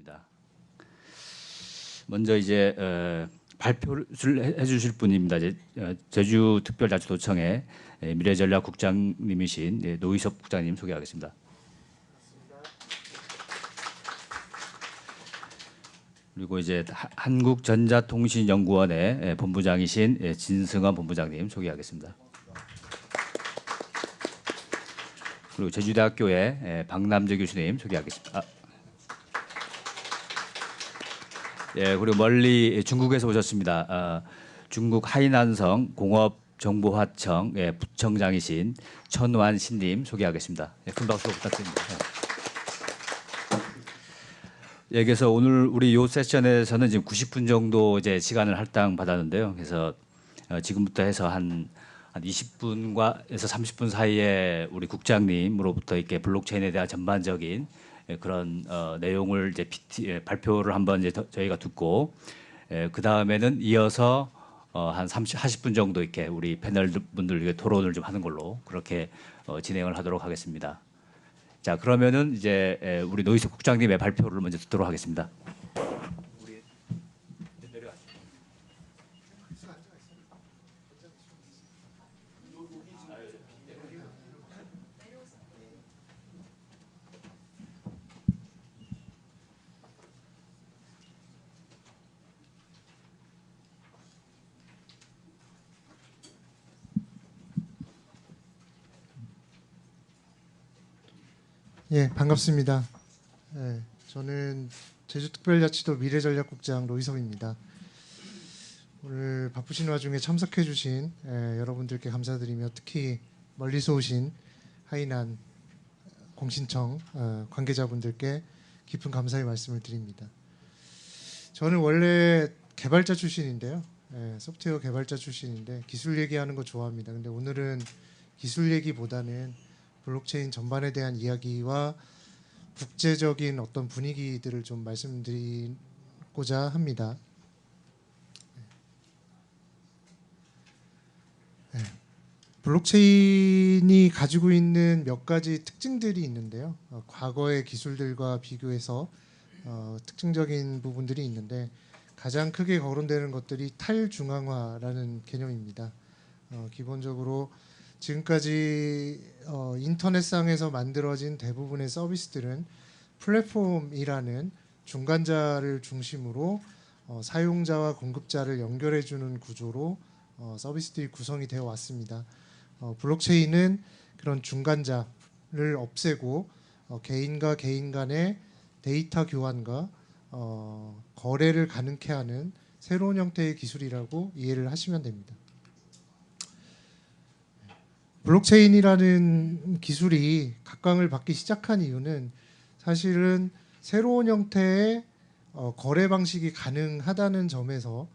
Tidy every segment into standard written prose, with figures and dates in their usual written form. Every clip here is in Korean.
입니다. 먼저 이제 발표를 해주실 분입니다. 제주특별자치도청의 미래전략국장님이신 노희섭 국장님 소개하겠습니다. 그리고 이제 한국전자통신연구원의 본부장이신 진승환 본부장님 소개하겠습니다. 그리고 제주대학교의 박남재 교수님 소개하겠습니다. 예, 그리고 멀리 중국에서 오셨습니다. 중국 하이난성 공업정보화청 부청장이신 천완신님 소개하겠습니다. 예, 큰 박수 부탁드립니다. 예, 그래서 오늘 우리 요 세션에서는 지금 90분 정도 이제 시간을 할당 받았는데요. 그래서 지금부터 해서 한 20분과 에서 30분 사이에 우리 국장님으로부터 이렇게 블록체인에 대한 전반적인 그런 내용을 이제 발표를 한번 이제 저희가 듣고 그 다음에는 이어서 한 40분 정도 이렇게 우리 패널 분들에게 토론을 좀 하는 걸로 그렇게 진행을 하도록 하겠습니다. 자, 그러면은 이제 우리 노희섭 국장님의 발표를 먼저 듣도록 하겠습니다. 예, 반갑습니다. 예, 저는 제주특별자치도 미래전략국장 노희섭입니다. 오늘 바쁘신 와중에 참석해주신 여러분들께 감사드리며 특히 멀리서 오신 하이난 공신청 관계자분들께 깊은 감사의 말씀을 드립니다. 저는 원래 개발자 출신인데요. 소프트웨어 개발자 출신인데 기술 얘기하는 거 좋아합니다. 근데 오늘은 기술 얘기보다는 블록체인 전반에 대한 이야기와 국제적인 어떤 분위기들을 좀 말씀드리고자 합니다. 블록체인이 가지고 있는 몇 가지 특징들이 있는데요. 과거의 기술들과 비교해서 특징적인 부분들이 있는데 가장 크게 거론되는 것들이 탈중앙화라는 개념입니다. 기본적으로 지금까지 인터넷상에서 만들어진 대부분의 서비스들은 플랫폼이라는 중간자를 중심으로 사용자와 공급자를 연결해주는 구조로 서비스들이 구성이 되어 왔습니다. 블록체인은 그런 중간자를 없애고 개인과 개인 간의 데이터 교환과 거래를 가능케 하는 새로운 형태의 기술이라고 이해를 하시면 됩니다. 블록체인이라는 기술이 각광을 받기 시작한 이유는 사실은 새로운 형태의 거래 방식이 가능하다는 점에서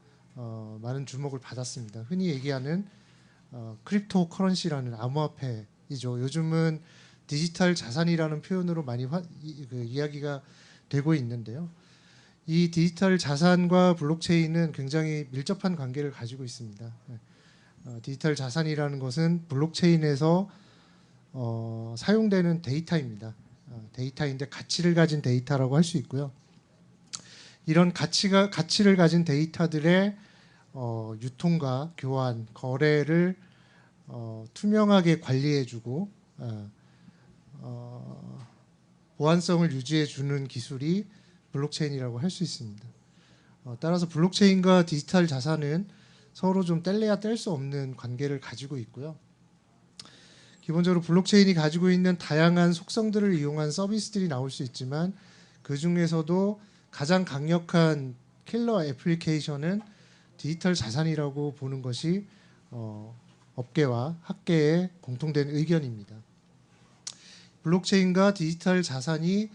많은 주목을 받았습니다. 흔히 얘기하는 크립토 커런시라는 암호화폐이죠. 요즘은 디지털 자산이라는 표현으로 많이 이야기가 되고 있는데요. 이 디지털 자산과 블록체인은 굉장히 밀접한 관계를 가지고 있습니다. 디지털 자산이라는 것은 블록체인에서 사용되는 데이터입니다. 데이터인데 가치를 가진 데이터라고 할 수 있고요. 이런 가치를 가진 데이터들의 유통과 교환, 거래를 투명하게 관리해주고 보안성을 유지해주는 기술이 블록체인이라고 할 수 있습니다. 따라서 블록체인과 디지털 자산은 서로 좀 뗄래야 뗄 수 없는 관계를 가지고 있고요. 기본적으로 블록체인이 가지고 있는 다양한 속성들을 이용한 서비스들이 나올 수 있지만 그 중에서도 가장 강력한 킬러 애플리케이션은 디지털 자산이라고 보는 것이 업계와 학계의 공통된 의견입니다. 블록체인과 디지털 자산이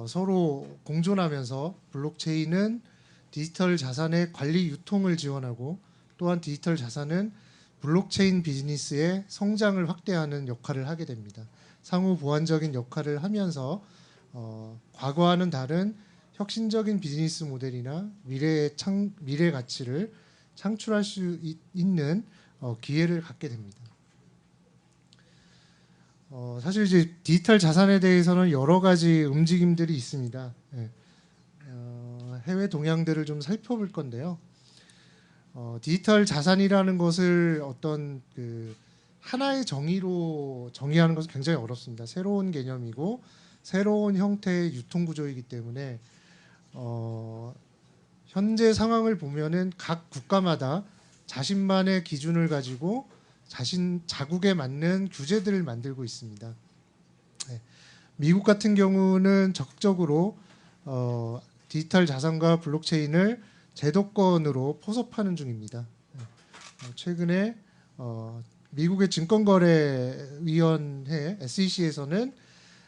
서로 공존하면서 블록체인은 디지털 자산의 관리 유통을 지원하고 또한 디지털 자산은 블록체인 비즈니스의 성장을 확대하는 역할을 하게 됩니다. 상호 보완적인 역할을 하면서 과거와는 다른 혁신적인 비즈니스 모델이나 미래 가치를 창출할 수 있는 기회를 갖게 됩니다. 사실 이제 디지털 자산에 대해서는 여러 가지 움직임들이 있습니다. 해외 동향들을 좀 살펴볼 건데요. 디지털 자산이라는 것을 어떤 그 하나의 정의로 정의하는 것은 굉장히 어렵습니다. 새로운 개념이고 새로운 형태의 유통 구조이기 때문에 현재 상황을 보면은 각 국가마다 자신만의 기준을 가지고 자신 자국에 맞는 규제들을 만들고 있습니다. 네. 미국 같은 경우는 적극적으로 디지털 자산과 블록체인을 제도권으로 포섭하는 중입니다. 최근에 미국의 증권거래위원회 SEC에서는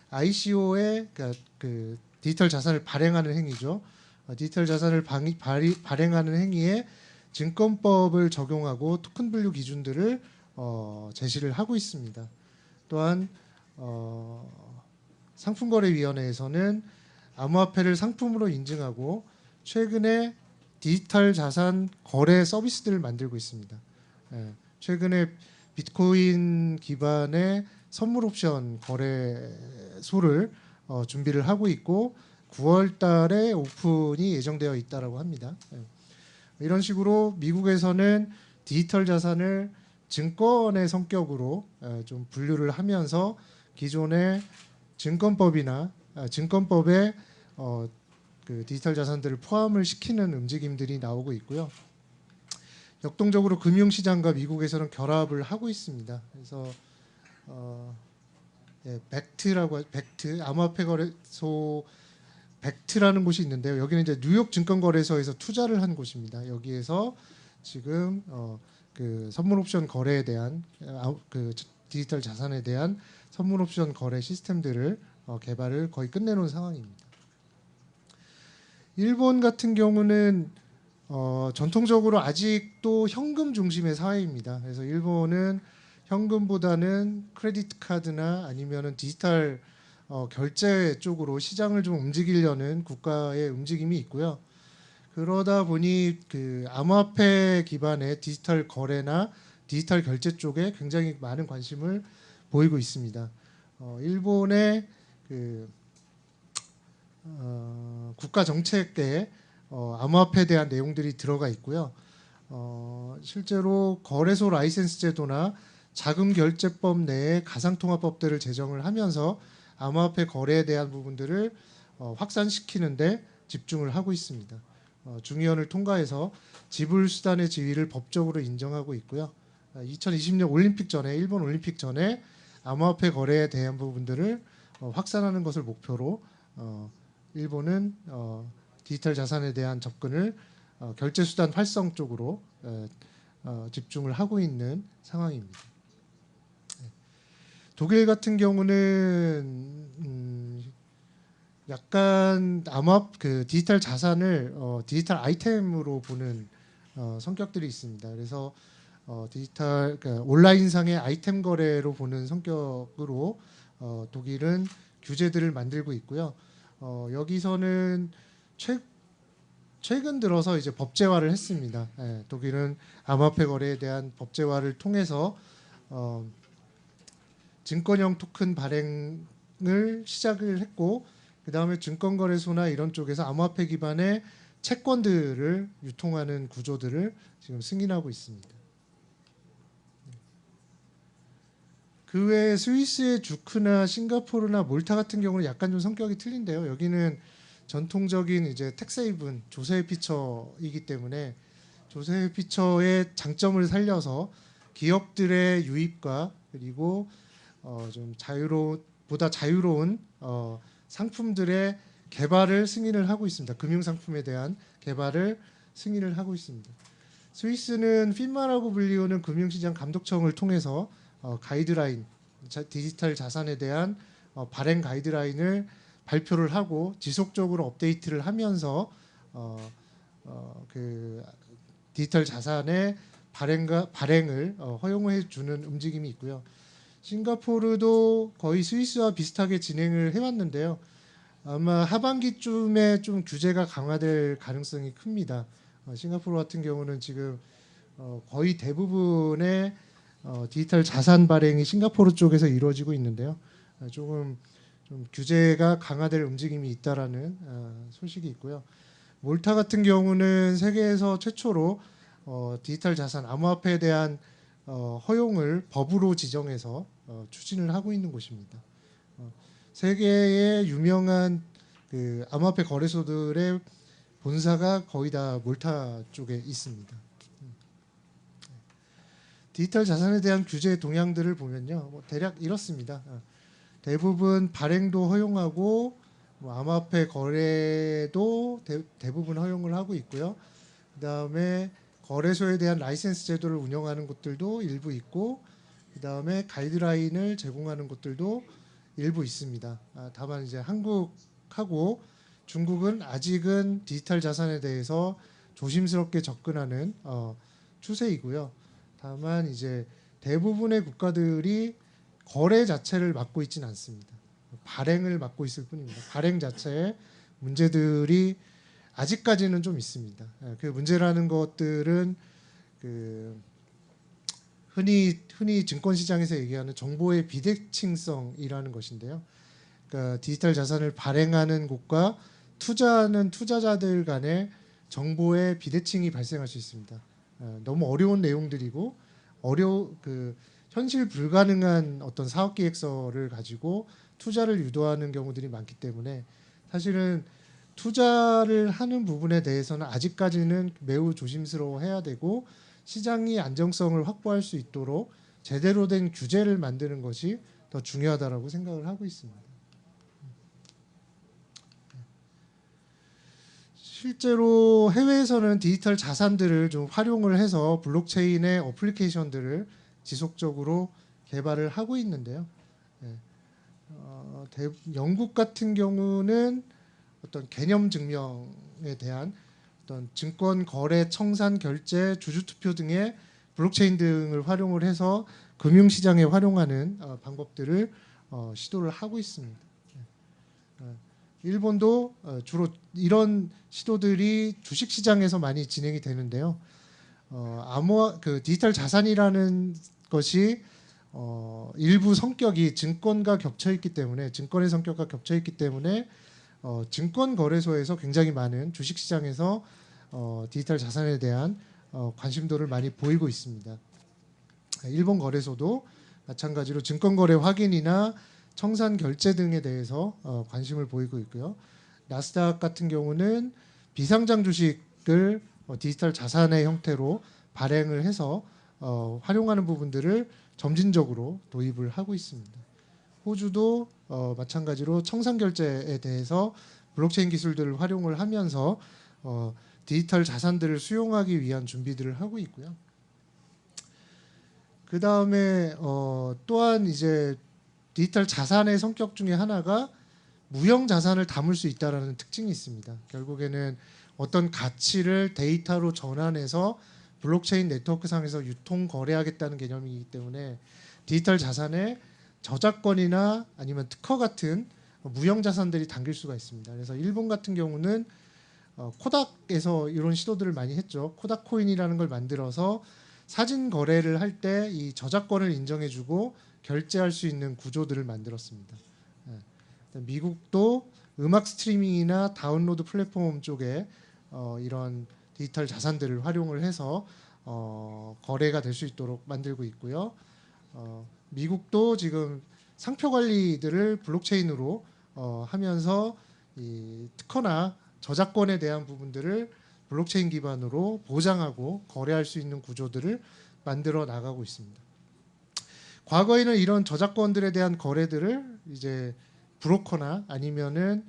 ICO의 그 디지털 자산을 발행하는 행위죠. 디지털 자산을 발행하는 행위에 증권법을 적용하고 토큰 분류 기준들을 제시를 하고 있습니다. 또한 상품거래위원회에서는 암호화폐를 상품으로 인증하고 최근에 디지털 자산 거래 서비스들을 만들고 있습니다. 최근에 비트코인 기반의 선물 옵션 거래소를 준비를 하고 있고 9월 달에 오픈이 예정되어 있다라고 합니다. 이런 식으로 미국에서는 디지털 자산을 증권의 성격으로 좀 분류를 하면서 기존의 증권법이나 증권법에 그 디지털 자산들을 포함을 시키는 움직임들이 나오고 있고요. 역동적으로 금융시장과 미국에서는 결합을 하고 있습니다. 그래서 벡트 암호화폐 거래소 벡트라는 곳이 있는데요. 여기는 이제 뉴욕 증권거래소에서 투자를 한 곳입니다. 여기에서 지금 그 선물 옵션 거래에 대한 그 디지털 자산에 대한 선물 옵션 거래 시스템들을 개발을 거의 끝내놓은 상황입니다. 일본 같은 경우는 전통적으로 아직도 현금 중심의 사회입니다. 그래서 일본은 현금보다는 크레디트 카드나 아니면은 디지털 결제 쪽으로 시장을 좀 움직이려는 국가의 움직임이 있고요. 그러다 보니 그 암호화폐 기반의 디지털 거래나 디지털 결제 쪽에 굉장히 많은 관심을 보이고 있습니다. 일본의 그 국가 정책에 암호화폐에 대한 내용들이 들어가 있고요. 실제로 거래소 라이센스 제도나 자금결제법 내에 가상통화법들을 제정을 하면서 암호화폐 거래에 대한 부분들을 확산시키는데 집중을 하고 있습니다. 중의원을 통과해서 지불수단의 지위를 법적으로 인정하고 있고요. 2020년 올림픽 전에 일본 올림픽 전에 암호화폐 거래에 대한 부분들을 확산하는 것을 목표로 일본은 디지털 자산에 대한 접근을 결제수단 활성 쪽으로 집중을 하고 있는 상황입니다. 독일 같은 경우는 약간 그 디지털 자산을 디지털 아이템으로 보는 성격들이 있습니다. 그래서 디지털 그러니까 온라인상의 아이템 거래로 보는 성격으로 독일은 규제들을 만들고 있고요. 여기서는 최근 들어서 이제 법제화를 했습니다. 독일은 암호화폐 거래에 대한 법제화를 통해서 증권형 토큰 발행을 시작을 했고 그 다음에 증권거래소나 이런 쪽에서 암호화폐 기반의 채권들을 유통하는 구조들을 지금 승인하고 있습니다. 그 외에 스위스의 주크나 싱가포르나 몰타 같은 경우는 약간 좀 성격이 틀린데요. 여기는 전통적인 이제 텍세이븐 조세 피처이기 때문에 조세 피처의 장점을 살려서 기업들의 유입과 그리고 좀 보다 자유로운 상품들의 개발을 승인을 하고 있습니다. 금융 상품에 대한 개발을 승인을 하고 있습니다. 스위스는 피마라고 불리우는 금융시장 감독청을 통해서 가이드라인, 디지털 자산에 대한 발행 가이드라인을 발표를 하고 지속적으로 업데이트를 하면서 그 디지털 자산의 발행을 허용해 주는 움직임이 있고요. 싱가포르도 거의 스위스와 비슷하게 진행을 해왔는데요. 아마 하반기쯤에 좀 규제가 강화될 가능성이 큽니다. 싱가포르 같은 경우는 지금 거의 대부분의 디지털 자산 발행이 싱가포르 쪽에서 이루어지고 있는데요. 조금 좀 규제가 강화될 움직임이 있다라는 소식이 있고요. 몰타 같은 경우는 세계에서 최초로 디지털 자산 암호화폐에 대한 허용을 법으로 지정해서 추진을 하고 있는 곳입니다. 세계의 유명한 그 암호화폐 거래소들의 본사가 거의 다 몰타 쪽에 있습니다. 디지털 자산에 대한 규제 동향들을 보면요, 대략 이렇습니다. 대부분 발행도 허용하고 암호화폐 거래도 대부분 허용을 하고 있고요. 그다음에 거래소에 대한 라이센스 제도를 운영하는 곳들도 일부 있고, 그다음에 가이드라인을 제공하는 곳들도 일부 있습니다. 다만 이제 한국하고 중국은 아직은 디지털 자산에 대해서 조심스럽게 접근하는 추세이고요. 다만 이제 대부분의 국가들이 거래 자체를 막고 있지는 않습니다. 발행을 막고 있을 뿐입니다. 발행 자체에 문제들이 아직까지는 좀 있습니다. 그 문제라는 것들은 그 흔히 증권 시장에서 얘기하는 정보의 비대칭성이라는 것인데요. 그러니까 디지털 자산을 발행하는 곳과 투자하는 투자자들 간의 정보의 비대칭이 발생할 수 있습니다. 너무 어려운 내용들이고 현실 불가능한 어떤 사업 계획서를 가지고 투자를 유도하는 경우들이 많기 때문에 사실은 투자를 하는 부분에 대해서는 아직까지는 매우 조심스러워해야 되고, 시장이 안정성을 확보할 수 있도록 제대로 된 규제를 만드는 것이 더 중요하다라고 생각을 하고 있습니다. 실제로 해외에서는 디지털 자산들을 좀 활용을 해서 블록체인의 어플리케이션들을 지속적으로 개발을 하고 있는데요. 영국 같은 경우는 어떤 개념 증명에 대한 어떤 증권 거래, 청산, 결제, 주주 투표 등의 블록체인 등을 활용을 해서 금융 시장에 활용하는 방법들을 시도를 하고 있습니다. 일본도 주로 이런 시도들이 주식 시장에서 많이 진행이 되는데요. 디지털 자산이라는 것이 일부 성격이 증권과 겹쳐 있기 때문에, 증권의 성격과 겹쳐 있기 때문에 증권 거래소에서 굉장히 많은 주식 시장에서 디지털 자산에 대한 관심도를 많이 보이고 있습니다. 일본 거래소도 마찬가지로 증권 거래 확인이나 청산 결제 등에 대해서 관심을 보이고 있고요. 나스닥 같은 경우는 비상장 주식을 디지털 자산의 형태로 발행을 해서 활용하는 부분들을 점진적으로 도입을 하고 있습니다. 호주도 마찬가지로 청산 결제에 대해서 블록체인 기술들을 활용을 하면서 디지털 자산들을 수용하기 위한 준비들을 하고 있고요. 그 다음에 또한 이제 디지털 자산의 성격 중에 하나가 무형 자산을 담을 수 있다라는 특징이 있습니다. 결국에는 어떤 가치를 데이터로 전환해서 블록체인 네트워크 상에서 유통 거래하겠다는 개념이기 때문에 디지털 자산에 저작권이나 아니면 특허 같은 무형 자산들이 담길 수가 있습니다. 그래서 일본 같은 경우는 코닥에서 이런 시도들을 많이 했죠. 코닥 코인이라는 걸 만들어서 사진 거래를 할 때 이 저작권을 인정해주고 결제할 수 있는 구조들을 만들었습니다. 미국도 음악 스트리밍이나 다운로드 플랫폼 쪽에 이런 디지털 자산들을 활용을 해서 거래가 될 수 있도록 만들고 있고요. 미국도 지금 상표 관리들을 블록체인으로 하면서 이 특허나 저작권에 대한 부분들을 블록체인 기반으로 보장하고 거래할 수 있는 구조들을 만들어 나가고 있습니다. 과거에는 이런 저작권들에 대한 거래들을 이제 브로커나 아니면은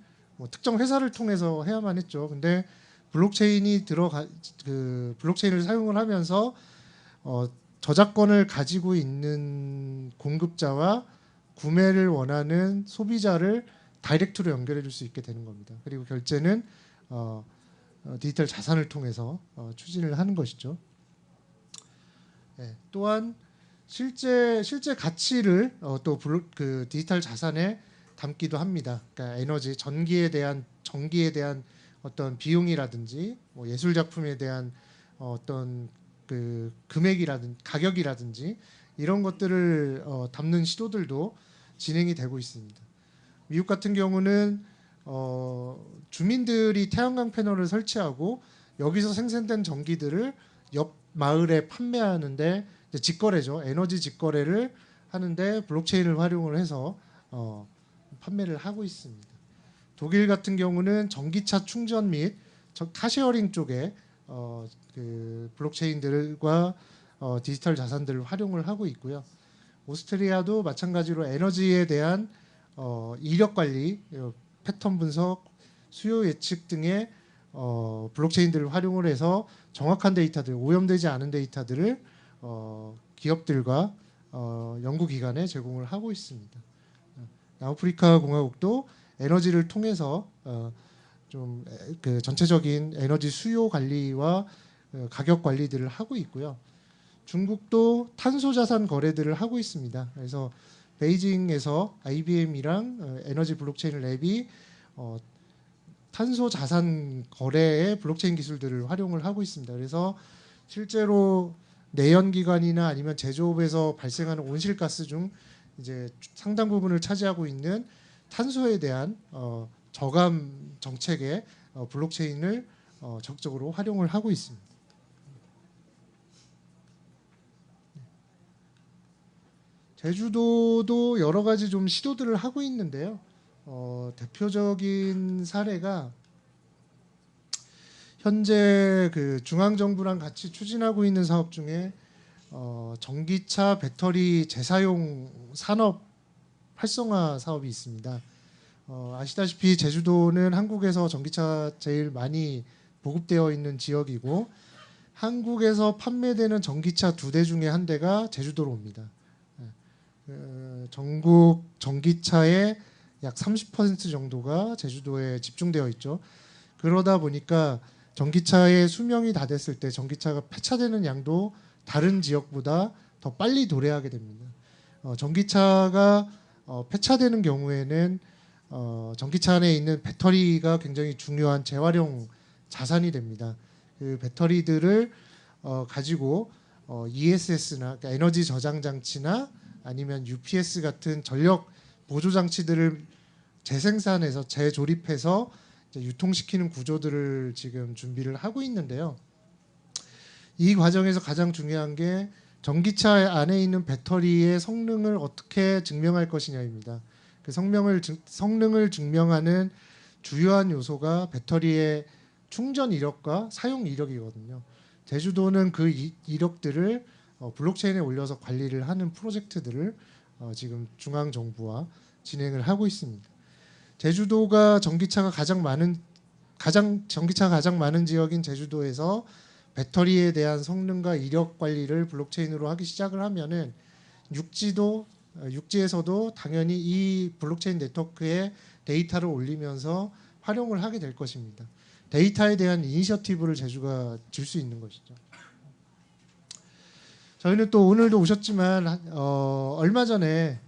특정 회사를 통해서 해야만 했죠. 근데 블록체인을 사용을 하면서 저작권을 가지고 있는 공급자와 구매를 원하는 소비자를 다이렉트로 연결해 줄 수 있게 되는 겁니다. 그리고 결제는 디지털 자산을 통해서 추진을 하는 것이죠. 또한 실제 가치를 그 디지털 자산에 담기도 합니다. 그러니까 에너지, 전기에 대한 어떤 비용이라든지 예술 작품에 대한 어떤 그 가격이라든지 이런 것들을 담는 시도들도 진행이 되고 있습니다. 미국 같은 경우는 주민들이 태양광 패널을 설치하고 여기서 생산된 전기들을 옆 마을에 판매하는데 이제 직거래죠. 에너지 직거래를 하는데 블록체인을 활용을 해서 판매를 하고 있습니다. 독일 같은 경우는 전기차 충전 및 카쉐어링 쪽에 그 블록체인들과 디지털 자산들을 활용을 하고 있고요. 오스트리아도 마찬가지로 에너지에 대한 이력 관리, 패턴 분석, 수요 예측 등의 블록체인들을 활용을 해서 정확한 데이터들, 오염되지 않은 데이터들을 기업들과 연구기관에 제공을 하고 있습니다. 아프리카 공화국도 에너지를 통해서 좀 그 전체적인 에너지 수요 관리와 가격 관리들을 하고 있고요. 중국도 탄소 자산 거래들을 하고 있습니다. 그래서 베이징에서 IBM이랑 에너지 블록체인 랩이 탄소 자산 거래의 블록체인 기술들을 활용을 하고 있습니다. 그래서 실제로 내연기관이나 아니면 제조업에서 발생하는 온실가스 중 이제 상당 부분을 차지하고 있는 탄소에 대한 저감 정책에 블록체인을 적극적으로 활용을 하고 있습니다. 제주도도 여러 가지 좀 시도들을 하고 있는데요. 대표적인 사례가 현재 그 중앙 정부랑 같이 추진하고 있는 사업 중에 전기차 배터리 재사용 산업 활성화 사업이 있습니다. 아시다시피 제주도는 한국에서 전기차 제일 많이 보급되어 있는 지역이고 한국에서 판매되는 전기차 2대 중에 한 대가 제주도로 옵니다. 전국 전기차의 약 30% 정도가 제주도에 집중되어 있죠. 그러다 보니까 전기차의 수명이 다 됐을 때 전기차가 폐차되는 양도 다른 지역보다 더 빨리 도래하게 됩니다. 전기차가 폐차되는 경우에는 전기차 안에 있는 배터리가 굉장히 중요한 재활용 자산이 됩니다. 그 배터리들을 가지고 ESS나 그러니까 에너지 저장 장치나 아니면 UPS 같은 전력 보조 장치들을 재생산해서 재조립해서 이제 유통시키는 구조들을 지금 준비를 하고 있는데요. 이 과정에서 가장 중요한 게 전기차 안에 있는 배터리의 성능을 어떻게 증명할 것이냐입니다. 그 성능을 증명하는 주요한 요소가 배터리의 충전 이력과 사용 이력이거든요. 제주도는 그 이력들을 블록체인에 올려서 관리를 하는 프로젝트들을 지금 중앙 정부와 진행을 하고 있습니다. 제주도가 전기차가 가장 많은 지역인 제주도에서 배터리에 대한 성능과 이력 관리를 블록체인으로 하기 시작을 하면은 육지에서도 당연히 이 블록체인 네트워크에 데이터를 올리면서 활용을 하게 될 것입니다. 데이터에 대한 이니셔티브를 제주가 줄 수 있는 것이죠. 저희는 또 오늘도 오셨지만 얼마 전에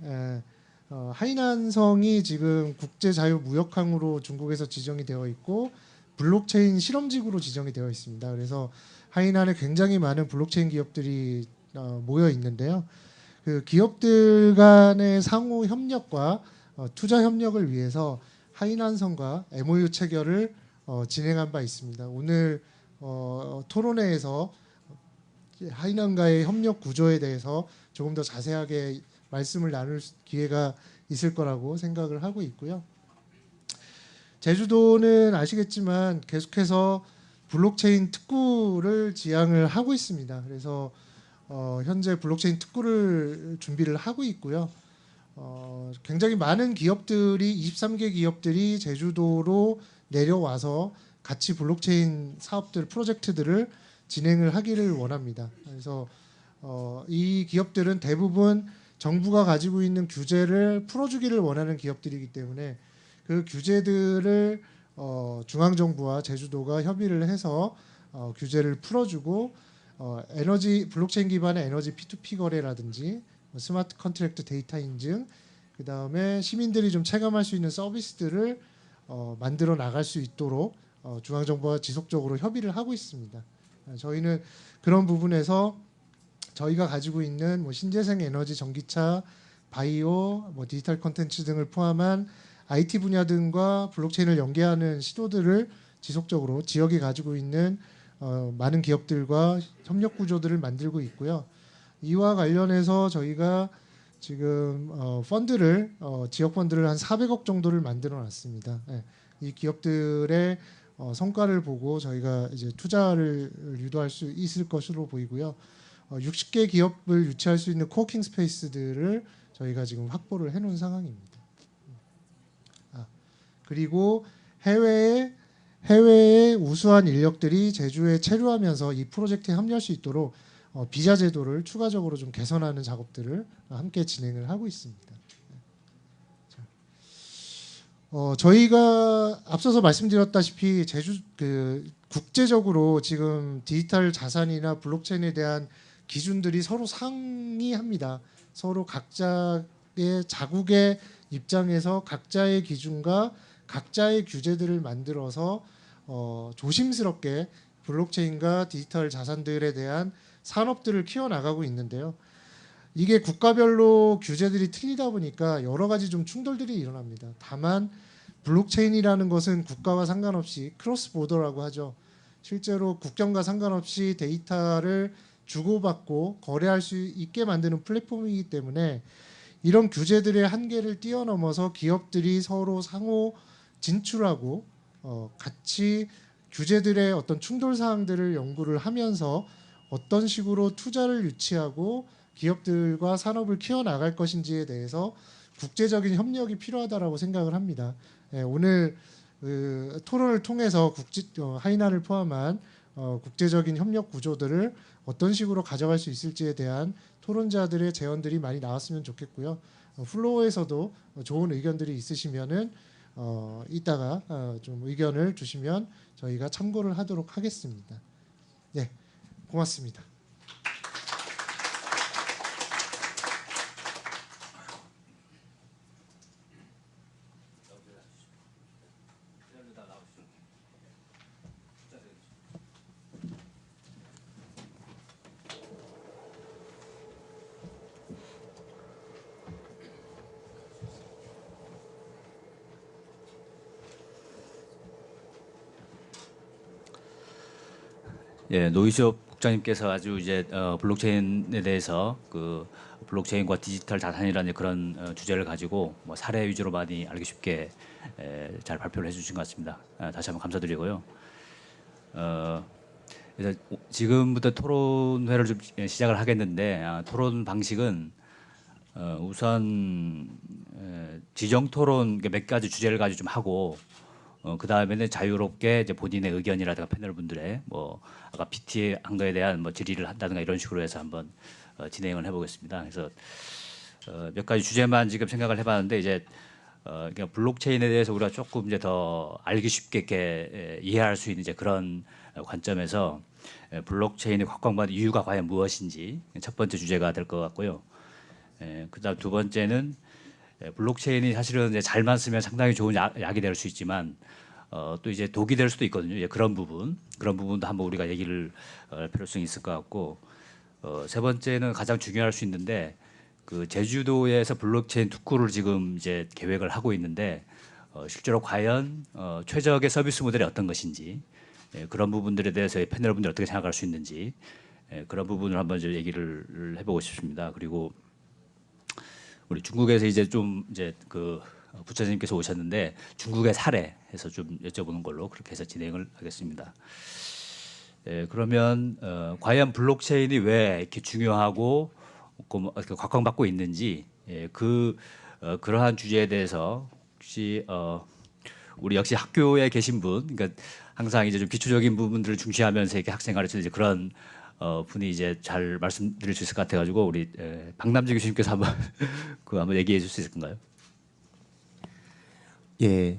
하이난성이 지금 국제자유무역항으로 중국에서 지정이 되어 있고 블록체인 실험지구로 지정이 되어 있습니다. 그래서 하이난에 굉장히 많은 블록체인 기업들이 모여 있는데요. 그 기업들 간의 상호 협력과 투자 협력을 위해서 하이난성과 MOU 체결을 진행한 바 있습니다. 오늘 토론회에서 하이난과의 협력 구조에 대해서 조금 더 자세하게 말씀을 나눌 기회가 있을 거라고 생각을 하고 있고요. 제주도는 아시겠지만 계속해서 블록체인 특구를 지향을 하고 있습니다. 그래서 현재 블록체인 특구를 준비를 하고 있고요. 굉장히 많은 기업들이 23개 기업들이 제주도로 내려와서 같이 블록체인 사업들 프로젝트들을 진행을 하기를 원합니다. 그래서 이 기업들은 대부분 정부가 가지고 있는 규제를 풀어주기를 원하는 기업들이기 때문에 그 규제들을 중앙정부와 제주도가 협의를 해서 규제를 풀어주고 에너지 블록체인 기반의 에너지 P2P 거래라든지 스마트 컨트랙트 데이터 인증, 그 다음에 시민들이 좀 체감할 수 있는 서비스들을 만들어 나갈 수 있도록 중앙정부와 지속적으로 협의를 하고 있습니다. 저희는 그런 부분에서 저희가 가지고 있는 뭐 신재생 에너지, 전기차, 바이오, 뭐 디지털 콘텐츠 등을 포함한 IT 분야 등과 블록체인을 연계하는 시도들을 지속적으로 지역이 가지고 있는 많은 기업들과 협력 구조들을 만들고 있고요. 이와 관련해서 저희가 지금 펀드를 지역 펀드를 한 400억 정도를 만들어 놨습니다. 예, 이 기업들의 성과를 보고 저희가 이제 투자를 유도할 수 있을 것으로 보이고요. 60개 기업을 유치할 수 있는 코워킹 스페이스들을 저희가 지금 확보를 해놓은 상황입니다. 그리고 해외의 우수한 인력들이 제주에 체류하면서 이 프로젝트에 합류할 수 있도록 비자 제도를 추가적으로 좀 개선하는 작업들을 함께 진행을 하고 있습니다. 저희가 앞서서 말씀드렸다시피 국제적으로 지금 디지털 자산이나 블록체인에 대한 기준들이 서로 상이합니다. 서로 각자의 자국의 입장에서 각자의 기준과 각자의 규제들을 만들어서 조심스럽게 블록체인과 디지털 자산들에 대한 산업들을 키워나가고 있는데요. 이게 국가별로 규제들이 틀리다 보니까 여러 가지 좀 충돌들이 일어납니다. 다만 블록체인이라는 것은 국가와 상관없이 크로스 보더라고 하죠. 실제로 국경과 상관없이 데이터를 주고받고 거래할 수 있게 만드는 플랫폼이기 때문에 이런 규제들의 한계를 뛰어넘어서 기업들이 서로 상호 진출하고 같이 규제들의 어떤 충돌 사항들을 연구를 하면서 어떤 식으로 투자를 유치하고 기업들과 산업을 키워나갈 것인지에 대해서 국제적인 협력이 필요하다라고 생각을 합니다. 오늘 토론을 통해서 하이난을 포함한 국제적인 협력 구조들을 어떤 식으로 가져갈 수 있을지에 대한 토론자들의 제언들이 많이 나왔으면 좋겠고요. 플로어에서도 좋은 의견들이 있으시면은 이따가 좀 의견을 주시면 저희가 참고를 하도록 하겠습니다. 네, 고맙습니다. 예, 노이즈업 국장님께서 아주 이제 블록체인에 대해서 그 블록체인과 디지털 자산이라는 그런 주제를 가지고 뭐 사례 위주로 많이 알기 쉽게 잘 발표를 해주신 것 같습니다. 다시 한번 감사드리고요. 그래서 지금부터 토론회를 좀 시작을 하겠는데 토론 방식은 우선 지정 토론 몇 가지 주제를 가지고 좀 하고 그 다음에는 자유롭게 이제 본인의 의견이라든가 패널 분들의 뭐 아까 PT 한 거에 대한 뭐 질의를 한다든가 이런 식으로 해서 한번 진행을 해보겠습니다. 그래서 몇 가지 주제만 지금 생각을 해봤는데 이제 그러니까 블록체인에 대해서 우리가 조금 이제 더 알기 쉽게 이렇게 이해할 수 있는 이제 그런 관점에서 블록체인이 곽광받은 이유가 과연 무엇인지 첫 번째 주제가 될 것 같고요. 그다음 두 번째는 블록체인이 사실은 이제 잘만 쓰면 상당히 좋은 약이 될 수 있지만 또 이제 독이 될 수도 있거든요. 이제 그런 부분도 한번 우리가 얘기를 할 필요성이 있을 것 같고 세 번째는 가장 중요할 수 있는데 그 제주도에서 블록체인 특구를 지금 이제 계획을 하고 있는데 실제로 과연 최적의 서비스 모델이 어떤 것인지 그런 부분들에 대해서 패널분들이 어떻게 생각할 수 있는지 그런 부분을 한번 이제 얘기를 해보고 싶습니다. 그리고 우리 중국에서 이제 좀 이제 그 부처님께서 오셨는데 중국의 사례해서 좀 여쭤보는 걸로 그렇게 해서 진행을 하겠습니다. 그러면 과연 블록체인이 왜 이렇게 중요하고 곽광받고 있는지 그러한 주제에 대해서 혹시 우리 역시 학교에 계신 분, 그러니까 항상 이제 좀 기초적인 부분들을 중시하면서 이렇게 학생 가르치는 이제 그런 분이 이제 잘 말씀드릴 수 있을 것 같아가지고 우리 박남재 교수님께서 한번 한번 얘기해 줄 수 있을까요? 예,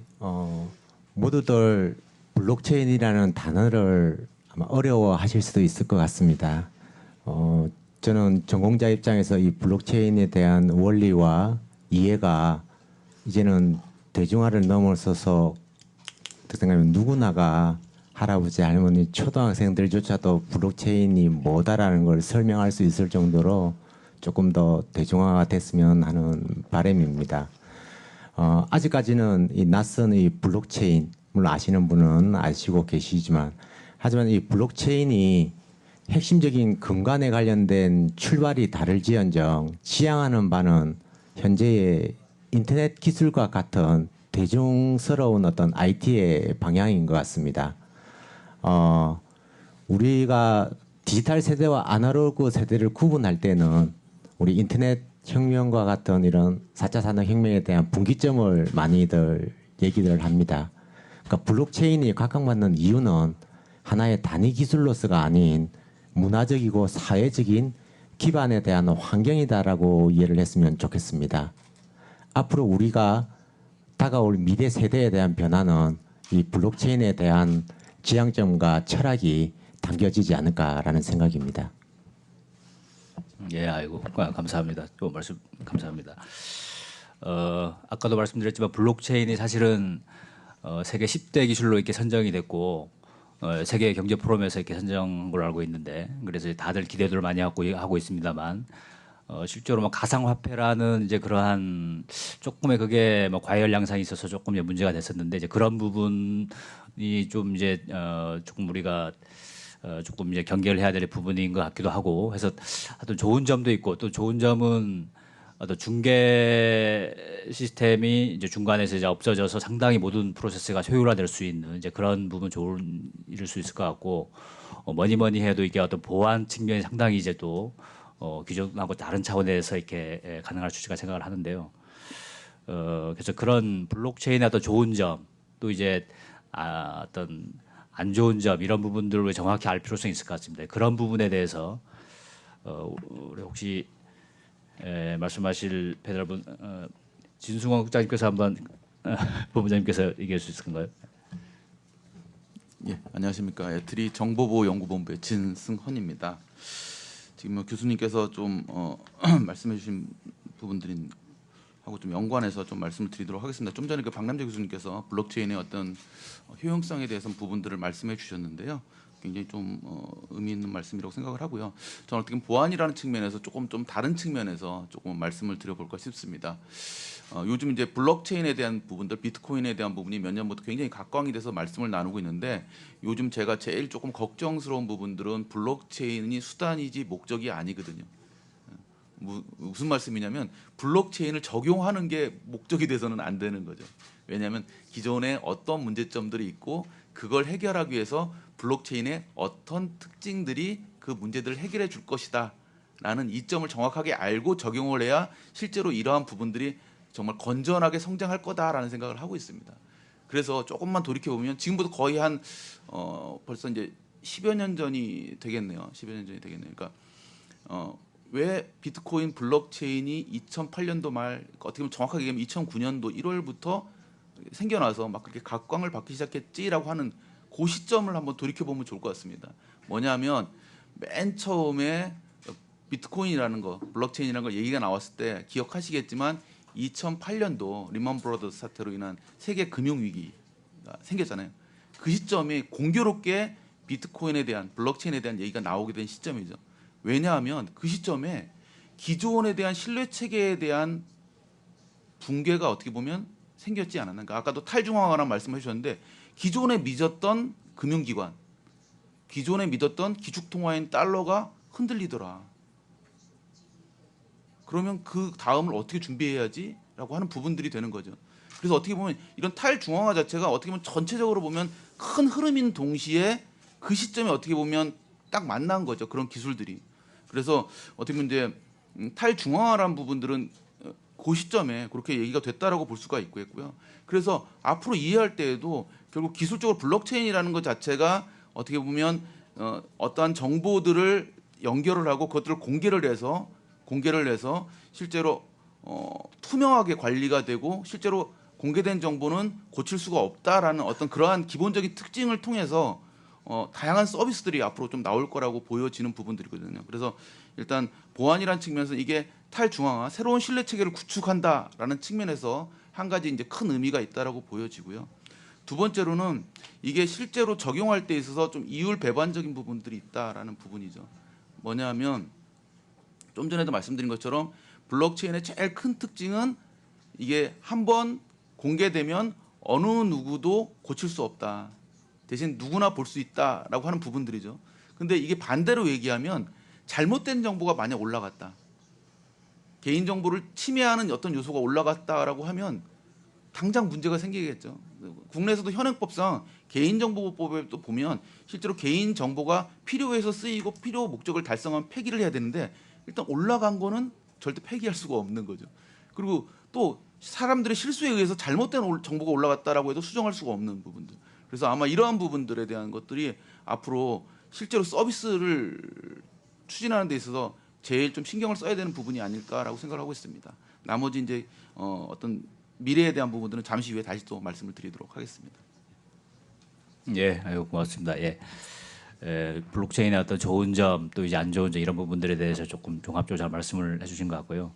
모두들 블록체인이라는 단어를 아마 어려워하실 수도 있을 것 같습니다. 저는 전공자 입장에서 이 블록체인에 대한 원리와 이해가 이제는 대중화를 넘어서서 어떻게 생각하면 누구나가 할아버지, 할머니, 초등학생들조차도 블록체인이 뭐다라는 걸 설명할 수 있을 정도로 조금 더 대중화가 됐으면 하는 바람입니다. 아직까지는 이 낯선 이 블록체인, 물론 아시는 분은 아시고 계시지만, 하지만 이 블록체인이 핵심적인 근간에 관련된 출발이 다를지언정 지향하는 바는 현재의 인터넷 기술과 같은 대중스러운 어떤 IT의 방향인 것 같습니다. 우리가 디지털 세대와 아날로그 세대를 구분할 때는 우리 인터넷 혁명과 같은 이런 4차 산업혁명에 대한 분기점을 많이들 얘기를 합니다. 그러니까 블록체인이 각광받는 이유는 하나의 단위 기술로서가 아닌 문화적이고 사회적인 기반에 대한 환경이다라고 이해를 했으면 좋겠습니다. 앞으로 우리가 다가올 미래 세대에 대한 변화는 이 블록체인에 대한 지향점과 철학이 담겨지지 않을까라는 생각입니다. 예, 아이고 감사합니다. 좋은 말씀 감사합니다. 아까도 말씀드렸지만 블록체인이 사실은 세계 10대 기술로 이렇게 선정이 됐고 세계 경제 포럼에서 이렇게 선정한 걸로 알고 있는데 그래서 다들 기대를 많이 하고 있습니다만 실제로 뭐 가상화폐라는 이제 그러한 조금의 그게 뭐 과열 양상이 있어서 조금 이제 문제가 됐었는데 이제 그런 부분이 좀 이제 조금 우리가 조금 이제 경계를 해야 될 부분인 것 같기도 하고 해서 하여튼 좋은 점도 있고 또 좋은 점은 어떤 중개 시스템이 이제 중간에서 이제 없어져서 상당히 모든 프로세스가 효율화될 수 있는 이제 그런 부분 좋은 일일 수 있을 것 같고 뭐니 해도 이게 어떤 보안 측면이 상당히 이제 또 기존하고 다른 차원에서 이렇게 가능할 수 있을까 생각을 하는데요. 그래서 그런 블록체인의 어떤 좋은 점 또 이제 어떤 안 좋은 점 이런 부분들을 정확히 알 필요성이 있을 것 같습니다. 그런 부분에 대해서 우리 혹시 말씀하실 패널분 진승원 국장님께서 한번 본부장님께서 얘기할 수 있을까요? 예, 안녕하십니까. 애트리 정보보호 연구본부의 진승헌입니다. 지금 교수님께서 좀 말씀해주신 부분들인 하고 좀 연관해서 좀 말씀을 드리도록 하겠습니다. 좀 전에 그 박남재 교수님께서 블록체인의 어떤 효용성에 대해서 부분들을 말씀해 주셨는데요. 굉장히 좀 의미 있는 말씀이라고 생각을 하고요. 저는 어떻게 보면 보안이라는 측면에서 조금 좀 다른 측면에서 조금 말씀을 드려볼까 싶습니다. 요즘 이제 블록체인에 대한 부분들, 비트코인에 대한 부분이 몇 년부터 굉장히 각광이 돼서 말씀을 나누고 있는데 요즘 제가 제일 조금 걱정스러운 부분들은 블록체인이 수단이지 목적이 아니거든요. 무슨 말씀이냐면 블록체인을 적용하는 게 목적이 돼서는 안 되는 거죠. 왜냐하면 기존에 어떤 문제점들이 있고 그걸 해결하기 위해서 블록체인의 어떤 특징들이 그 문제들을 해결해 줄 것이다 라는 이점을 정확하게 알고 적용을 해야 실제로 이러한 부분들이 정말 건전하게 성장할 거다라는 생각을 하고 있습니다. 그래서 조금만 돌이켜보면 지금부터 거의 한 벌써 이제 10여 년 전이 되겠네요. 10여 년 전이 되겠네요. 그러니까 왜 비트코인 블록체인이 2008년도 말 어떻게 보면 정확하게 얘기하면 2009년도 1월부터 생겨나서 막 그렇게 각광을 받기 시작했지라고 하는 그 시점을 한번 돌이켜보면 좋을 것 같습니다. 뭐냐면 맨 처음에 비트코인이라는 거, 블록체인이라는 거 얘기가 나왔을 때 기억하시겠지만 2008년도 리먼 브러더스 사태로 인한 세계 금융 위기가 생겼잖아요. 그 시점이 공교롭게 비트코인에 대한 블록체인에 대한 얘기가 나오게 된 시점이죠. 왜냐하면 그 시점에 기존에 대한 신뢰 체계에 대한 붕괴가 어떻게 보면 생겼지 않았나. 그러니까 아까도 탈중앙화라는 말씀을 해주셨는데 기존에 믿었던 금융기관, 기존에 믿었던 기축통화인 달러가 흔들리더라. 그러면 그 다음을 어떻게 준비해야지라고 하는 부분들이 되는 거죠. 그래서 어떻게 보면 이런 탈중앙화 자체가 어떻게 보면 전체적으로 보면 큰 흐름인 동시에 그 시점에 어떻게 보면 딱 만난 거죠. 그런 기술들이. 그래서 어떻게 보면 이제 탈중앙화라는 부분들은 그 시점에 그렇게 얘기가 됐다라고 볼 수가 있고요. 그래서 앞으로 이해할 때에도 결국 기술적으로 블록체인이라는 것 자체가 어떻게 보면 어떠한 정보들을 연결을 하고 그것들을 공개를 해서 실제로 투명하게 관리가 되고 실제로 공개된 정보는 고칠 수가 없다라는 어떤 그러한 기본적인 특징을 통해서 다양한 서비스들이 앞으로 좀 나올 거라고 보여지는 부분들이거든요. 그래서 일단 보안이라는 측면에서 이게 탈중앙화, 새로운 신뢰 체계를 구축한다라는 측면에서 한 가지 이제 큰 의미가 있다라고 보여지고요. 두 번째로는 이게 실제로 적용할 때 있어서 좀 이율배반적인 부분들이 있다라는 부분이죠. 뭐냐면 좀 전에도 말씀드린 것처럼 블록체인의 제일 큰 특징은 이게 한번 공개되면 어느 누구도 고칠 수 없다. 대신 누구나 볼 수 있다라고 하는 부분들이죠. 근데 이게 반대로 얘기하면 잘못된 정보가 만약 올라갔다. 개인 정보를 침해하는 어떤 요소가 올라갔다라고 하면 당장 문제가 생기겠죠. 국내에서도 현행법상 개인정보법에 또 보면 실제로 개인 정보가 필요해서 쓰이고 필요 목적을 달성하면 폐기를 해야 되는데 일단 올라간 거는 절대 폐기할 수가 없는 거죠. 그리고 또 사람들의 실수에 의해서 잘못된 정보가 올라갔다라고 해도 수정할 수가 없는 부분들. 그래서 아마 이러한 부분들에 대한 것들이 앞으로 실제로 서비스를 추진하는 데 있어서 제일 좀 신경을 써야 되는 부분이 아닐까라고 생각을 하고 있습니다. 나머지 이제 어떤 미래에 대한 부분들은 잠시 후에 다시 또 말씀을 드리도록 하겠습니다. 예, 아유 고맙습니다. 예. 블록체인의 어떤 좋은 점 또 이제 안 좋은 점 이런 부분들에 대해서 조금 종합적으로 잘 말씀을 해주신 것 같고요.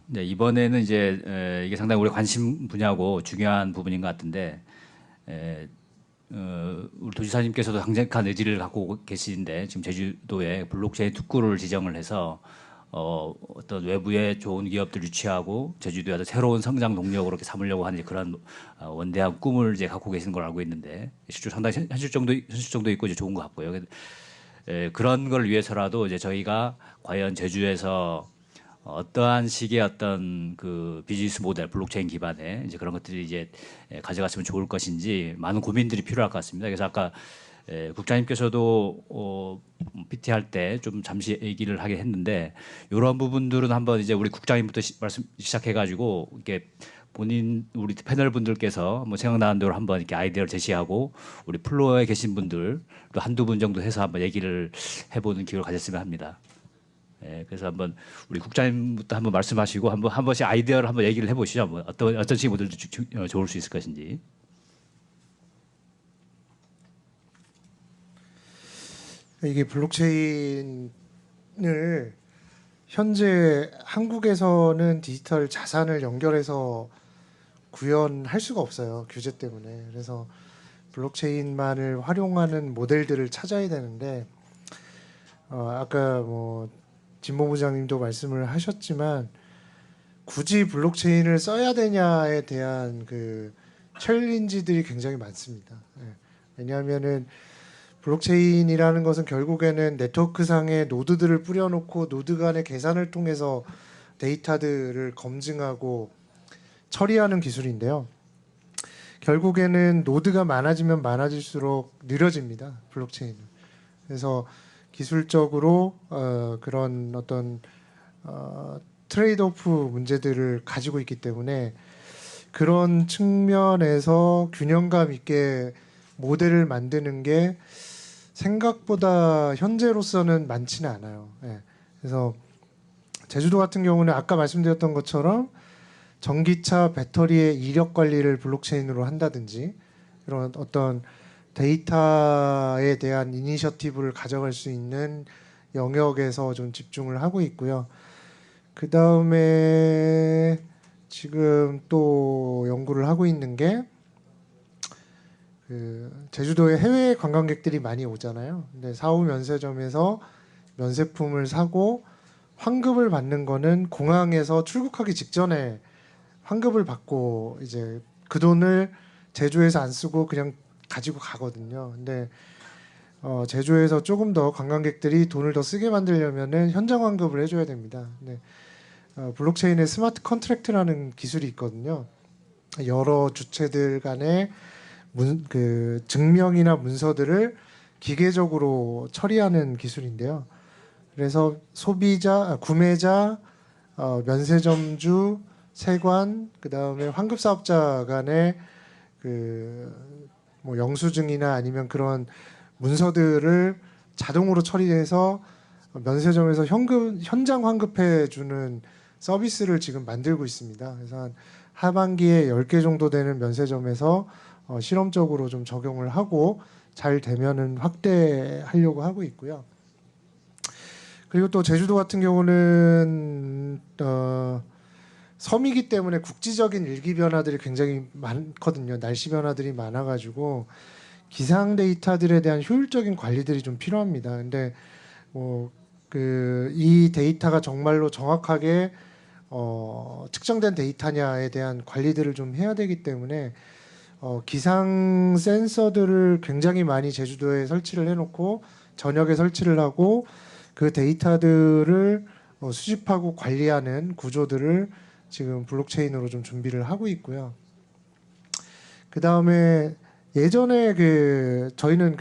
네, 이번에는 이제 이게 상당히 우리 관심 분야고 중요한 부분인 것 같은데 우리 도지사님께서도 강력한 의지를 갖고 계시는데 지금 제주도에 블록체인 특구를 지정을 해서 어떤 외부의 좋은 기업들 유치하고 제주도에 아주 새로운 성장 동력으로 이렇게 삼으려고 하는 그런 원대한 꿈을 이제 갖고 계시는 걸 알고 있는데 실제로 상당히 현실성도 있고 이제 좋은 것 같고요. 그런 걸 위해서라도 이제 저희가 과연 제주에서 어떠한 식의 어떤 그 비즈니스 모델 블록체인 기반의 이제 그런 것들이 이제 가져갔으면 좋을 것인지 많은 고민들이 필요할 것 같습니다. 그래서 아까 국장님께서도 PT 할 때 좀 잠시 얘기를 하긴 했는데 이런 부분들은 한번 이제 우리 국장님부터 말씀 시작해가지고 이렇게 본인 우리 패널 분들께서 뭐 생각나는 대로 한번 이렇게 아이디어를 제시하고 우리 플로어에 계신 분들 또 한두 분 정도 해서 한번 얘기를 해보는 기회를 가졌으면 합니다. 예, 그래서 한번 우리 국장님부터 한번 말씀하시고 한 번씩 아이디어를 한번 얘기를 해보시죠. 뭐 어떤 식의 모델도 좋을 수 있을 것인지. 이게 블록체인을 현재 한국에서는 디지털 자산을 연결해서 구현할 수가 없어요. 규제 때문에. 그래서 블록체인만을 활용하는 모델들을 찾아야 되는데 아까 뭐 진보부장님도 말씀을 하셨지만 굳이 블록체인을 써야 되냐에 대한 그 챌린지들이 굉장히 많습니다. 왜냐하면은 블록체인이라는 것은 결국에는 네트워크상의 노드들을 뿌려놓고 노드 간의 계산을 통해서 데이터들을 검증하고 처리하는 기술인데요. 결국에는 노드가 많아지면 많아질수록 느려집니다. 블록체인은. 그래서 기술적으로 그런 어떤 트레이드오프 문제들을 가지고 있기 때문에 그런 측면에서 균형감 있게 모델을 만드는 게 생각보다 현재로서는 많지는 않아요. 예. 그래서 제주도 같은 경우는 아까 말씀드렸던 것처럼 전기차 배터리의 이력 관리를 블록체인으로 한다든지 이런 어떤 데이터에 대한 이니셔티브를 가져갈 수 있는 영역에서 좀 집중을 하고 있고요. 그 다음에 지금 또 연구를 하고 있는 게 제주도에 해외 관광객들이 많이 오잖아요. 근데 사후 면세점에서 면세품을 사고 환급을 받는 거는 공항에서 출국하기 직전에 환급을 받고 이제 그 돈을 제주에서 안 쓰고 그냥 가지고 가거든요. 근데 제주에서 조금 더 관광객들이 돈을 더 쓰게 만들려면은 현장 환급을 해줘야 됩니다. 근데 블록체인에 스마트 컨트랙트라는 기술이 있거든요. 여러 주체들 간의 그 증명이나 문서들을 기계적으로 처리하는 기술인데요. 그래서 구매자, 면세점주, 세관, 그 다음에 환급 사업자 간의 뭐 영수증이나 아니면 그런 문서들을 자동으로 처리해서 면세점에서 현장 환급해 주는 서비스를 지금 만들고 있습니다. 그래서 한 하반기에 10개 정도 되는 면세점에서 실험적으로 좀 적용을 하고 잘 되면은 확대하려고 하고 있고요. 그리고 또 제주도 같은 경우는 섬이기 때문에 국지적인 일기 변화들이 굉장히 많거든요. 날씨 변화들이 많아가지고 기상 데이터들에 대한 효율적인 관리들이 좀 필요합니다. 근데 이 데이터가 정말로 정확하게 측정된 데이터냐에 대한 관리들을 좀 해야 되기 때문에 기상 센서들을 굉장히 많이 제주도에 설치를 해놓고 전역에 설치를 하고 그 데이터들을 수집하고 관리하는 구조들을 지금 블록체인으로 좀 준비를 하고 있고요. 그 다음에 예전에 저희는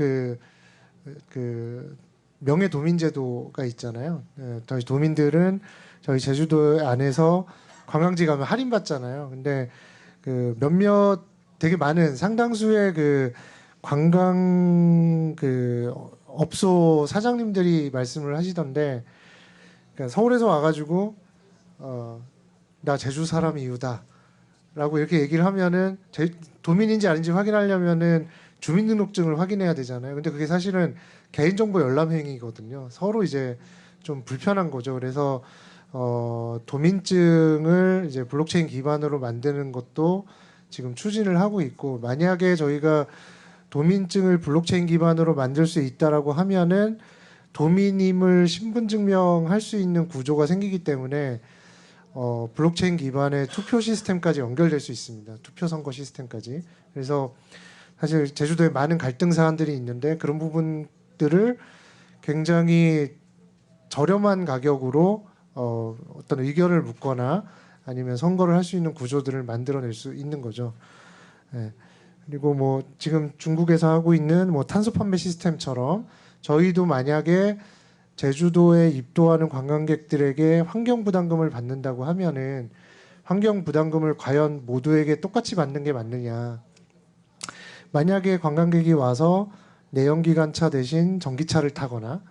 명예 도민제도가 있잖아요. 저희 도민들은 저희 제주도 안에서 관광지 가면 할인 받잖아요. 근데 몇몇 되게 많은 상당수의 관광 업소 사장님들이 말씀을 하시던데, 그러니까 서울에서 와가지고 나 제주 사람 이유다라고 이렇게 얘기를 하면은 도민인지 아닌지 확인하려면은 주민등록증을 확인해야 되잖아요. 근데 그게 사실은 개인정보 열람 행위거든요. 서로 이제 좀 불편한 거죠. 그래서 도민증을 이제 블록체인 기반으로 만드는 것도 지금 추진을 하고 있고, 만약에 저희가 도민증을 블록체인 기반으로 만들 수 있다라고 하면은 도민임을 신분증명할 수 있는 구조가 생기기 때문에 블록체인 기반의 투표 시스템까지 연결될 수 있습니다. 투표 선거 시스템까지. 그래서 사실 제주도에 많은 갈등 사안들이 있는데 그런 부분들을 굉장히 저렴한 가격으로 어떤 의견을 묻거나 아니면 선거를 할 수 있는 구조들을 만들어낼 수 있는 거죠. 예. 그리고 뭐 지금 중국에서 하고 있는 뭐 탄소 판매 시스템처럼 저희도 만약에 제주도에 입도하는 관광객들에게 환경 부담금을 받는다고 하면은 환경 부담금을 과연 모두에게 똑같이 받는 게 맞느냐? 만약에 관광객이 와서 내연기관차 대신 전기차를 타거나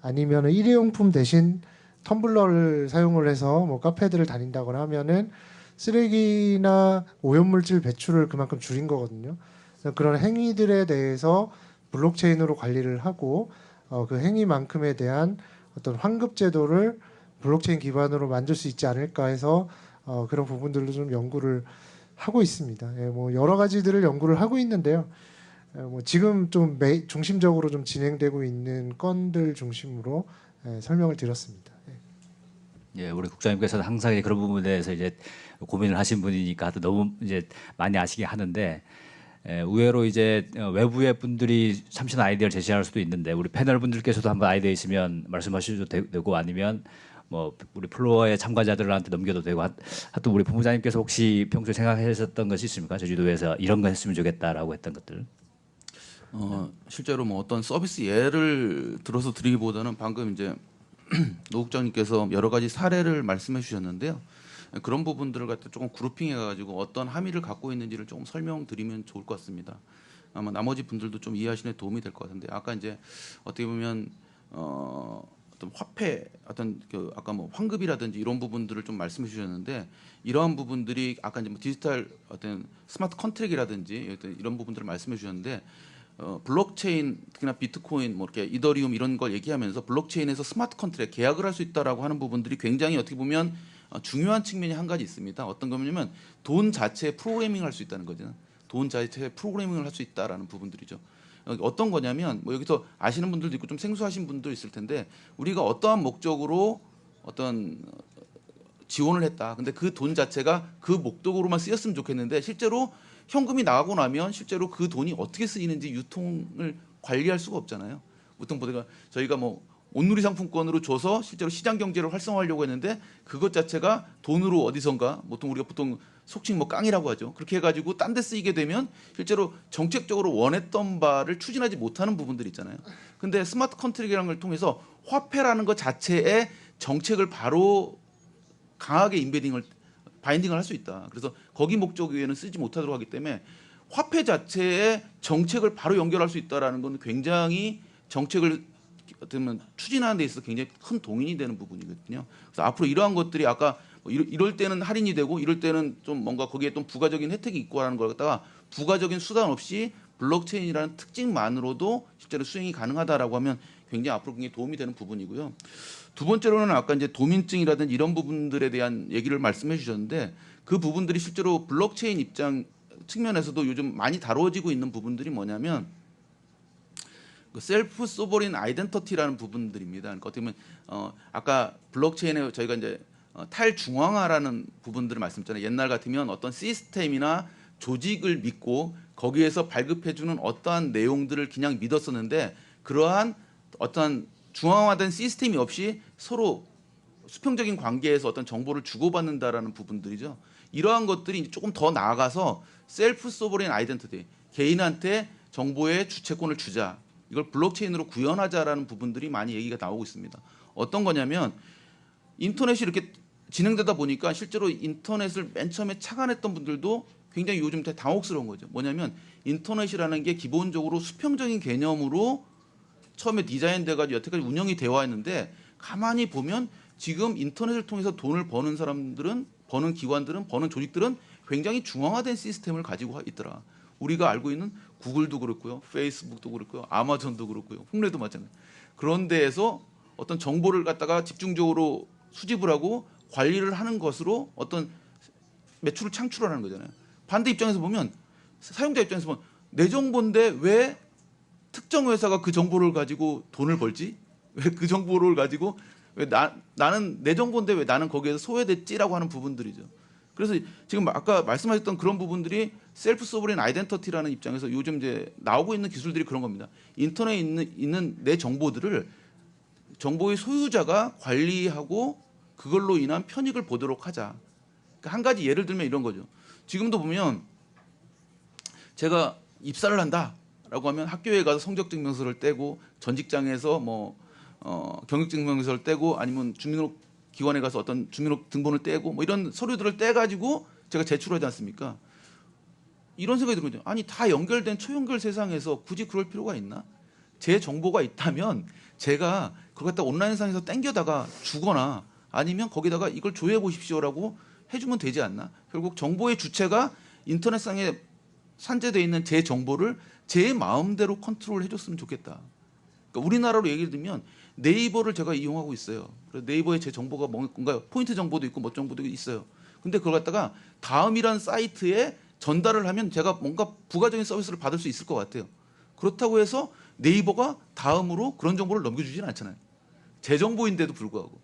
아니면 일회용품 대신 텀블러를 사용을 해서 뭐 카페들을 다닌다거나 하면은 쓰레기나 오염물질 배출을 그만큼 줄인 거거든요. 그래서 그런 행위들에 대해서 블록체인으로 관리를 하고 그 행위만큼에 대한 어떤 환급 제도를 블록체인 기반으로 만들 수 있지 않을까 해서 그런 부분들로 좀 연구를 하고 있습니다. 예, 뭐 여러 가지들을 연구를 하고 있는데요. 뭐 지금 좀 중심적으로 좀 진행되고 있는 건들 중심으로 설명을 드렸습니다. 예, 우리 국장님께서는 항상 이제 그런 부분에 대해서 이제 고민을 하신 분이니까 너무 이제 많이 아시게 하는데, 의외로 이제 외부의 분들이 참신한 아이디어를 제시할 수도 있는데 우리 패널 분들께서도 한번 아이디어 있으면 말씀하셔도 되고 아니면 뭐 우리 플로어의 참가자들한테 넘겨도 되고 하여튼 우리 본부장님께서 혹시 평소에 생각하셨던 것이 있습니까? 제주도에서 이런 거 했으면 좋겠다라고 했던 것들. 실제로 뭐 어떤 서비스 예를 들어서 드리기보다는 방금 이제 노 국장님께서 여러 가지 사례를 말씀해 주셨는데요. 그런 부분들을 갖다 조금 그룹핑해 가지고 어떤 함의를 갖고 있는지를 조금 설명드리면 좋을 것 같습니다. 아마 나머지 분들도 좀 이해하시는 데 도움이 될 것 같은데, 아까 이제 어떻게 보면 어떤 화폐, 어떤 아까 뭐 환급이라든지 이런 부분들을 좀 말씀해 주셨는데, 이러한 부분들이 아까 이제 뭐 디지털 어떤 스마트 컨트랙이라든지 이런 부분들을 말씀해 주셨는데, 블록체인 특히나 비트코인 뭐 이렇게 이더리움 이런 걸 얘기하면서 블록체인에서 스마트 컨트랙 계약을 할 수 있다라고 하는 부분들이 굉장히 어떻게 보면 중요한 측면이 한 가지 있습니다. 어떤 거냐면 돈 자체에 프로그래밍을 할 수 있다는 거죠. 돈 자체에 프로그래밍을 할 수 있다라는 부분들이죠. 어떤 거냐면 뭐 여기서 아시는 분들도 있고 좀 생소하신 분도 있을 텐데, 우리가 어떠한 목적으로 어떤 지원을 했다. 근데 그 돈 자체가 그 목적으로만 쓰였으면 좋겠는데, 실제로 현금이 나가고 나면 실제로 그 돈이 어떻게 쓰이는지 유통을 관리할 수가 없잖아요. 보통 저희가 뭐 온누리 상품권으로 줘서 실제로 시장 경제를 활성화하려고 했는데 그것 자체가 돈으로 어디선가 우리가 보통 속칭 뭐 깡이라고 하죠. 그렇게 해가지고 딴 데 쓰이게 되면 실제로 정책적으로 원했던 바를 추진하지 못하는 부분들이 있잖아요. 근데 스마트 컨트랙이라는 걸 통해서 화폐라는 것 자체의 정책을 바로 강하게 바인딩을 할 수 있다. 그래서 거기 목적 외에는 쓰지 못하도록 하기 때문에 화폐 자체의 정책을 바로 연결할 수 있다라는 건 굉장히 정책을 어떻게 추진하는 데 있어서 굉장히 큰 동인이 되는 부분이거든요. 그래서 앞으로 이러한 것들이 아까 뭐 이럴 때는 할인이 되고 이럴 때는 좀 뭔가 거기에 또 부가적인 혜택이 있고 하는 걸 갖다가 부가적인 수단 없이 블록체인이라는 특징만으로도 실제로 수행이 가능하다라고 하면 굉장히 앞으로 굉장히 도움이 되는 부분이고요. 두 번째로는 아까 이제 도민증이라든지 이런 부분들에 대한 얘기를 말씀해 주셨는데, 그 부분들이 실제로 블록체인 입장 측면에서도 요즘 많이 다뤄지고 있는 부분들이 뭐냐면 그 셀프 소버린 아이덴티티라는 부분들입니다. 그러니까 어떻게 보면 아까 블록체인에 저희가 이제 탈중앙화라는 부분들을 말씀드렸잖아요. 옛날 같으면 어떤 시스템이나 조직을 믿고 거기에서 발급해주는 어떠한 내용들을 그냥 믿었었는데 그러한 어떠한 중앙화된 시스템이 없이 서로 수평적인 관계에서 어떤 정보를 주고받는다라는 부분들이죠. 이러한 것들이 이제 조금 더 나아가서 셀프 소버린 아이덴티티, 개인한테 정보의 주체권을 주자, 이걸 블록체인으로 구현하자라는 부분들이 많이 얘기가 나오고 있습니다. 어떤 거냐면 인터넷이 이렇게 진행되다 보니까 실제로 인터넷을 맨 처음에 착안했던 분들도 굉장히 요즘 되게 당혹스러운 거죠. 뭐냐면 인터넷이라는 게 기본적으로 수평적인 개념으로 처음에 디자인돼가지고 여태까지 운영이 되어 왔는데 가만히 보면 지금 인터넷을 통해서 돈을 버는 사람들은, 버는 기관들은, 버는 조직들은 굉장히 중앙화된 시스템을 가지고 있더라. 우리가 알고 있는 구글도 그렇고요, 페이스북도 그렇고요, 아마존도 그렇고요, 홍래도 마찬가지. 그런 데에서 어떤 정보를 갖다가 집중적으로 수집을 하고 관리를 하는 것으로 어떤 매출을 창출하는 거잖아요. 반대 입장에서 보면, 사용자 입장에서 보면 내 정보인데 왜 특정 회사가 그 정보를 가지고 돈을 벌지? 왜 그 정보를 가지고 왜 나는 내 정보인데 왜 나는 거기에서 소외됐지라고 하는 부분들이죠. 그래서 지금 아까 말씀하셨던 그런 부분들이 셀프 소버린 아이덴티티라는 입장에서 요즘 이제 나오고 있는 기술들이 그런 겁니다. 인터넷에 있는 내 정보들을 정보의 소유자가 관리하고 그걸로 인한 편익을 보도록 하자. 그러니까 한 가지 예를 들면 이런 거죠. 지금도 보면 제가 입사를 한다라고 하면 학교에 가서 성적증명서를 떼고 전 직장에서 뭐 경력증명서를 떼고 아니면 주민등록 기관에 가서 어떤 주민등록 등본을 떼고 뭐 이런 서류들을 떼가지고 제가 제출하지 않습니까? 이런 생각이 드는 거죠. 아니 다 연결된 초연결 세상에서 굳이 그럴 필요가 있나? 제 정보가 있다면 제가 그걸 갖다 온라인상에서 땡겨다가 주거나 아니면 거기다가 이걸 조회해 보십시오라고 해주면 되지 않나? 결국 정보의 주체가 인터넷상에 산재되어 있는 제 정보를 제 마음대로 컨트롤 해줬으면 좋겠다. 그러니까 우리나라로 얘기를 들면 네이버를 제가 이용하고 있어요. 그래서 네이버에 제 정보가 뭔가 포인트 정보도 있고 뭐 정보도 있어요. 근데 그걸 갖다가 다음이란 사이트에 전달을 하면 제가 뭔가 부가적인 서비스를 받을 수 있을 것 같아요. 그렇다고 해서 네이버가 다음으로 그런 정보를 넘겨주지는 않잖아요. 제 정보인데도 불구하고.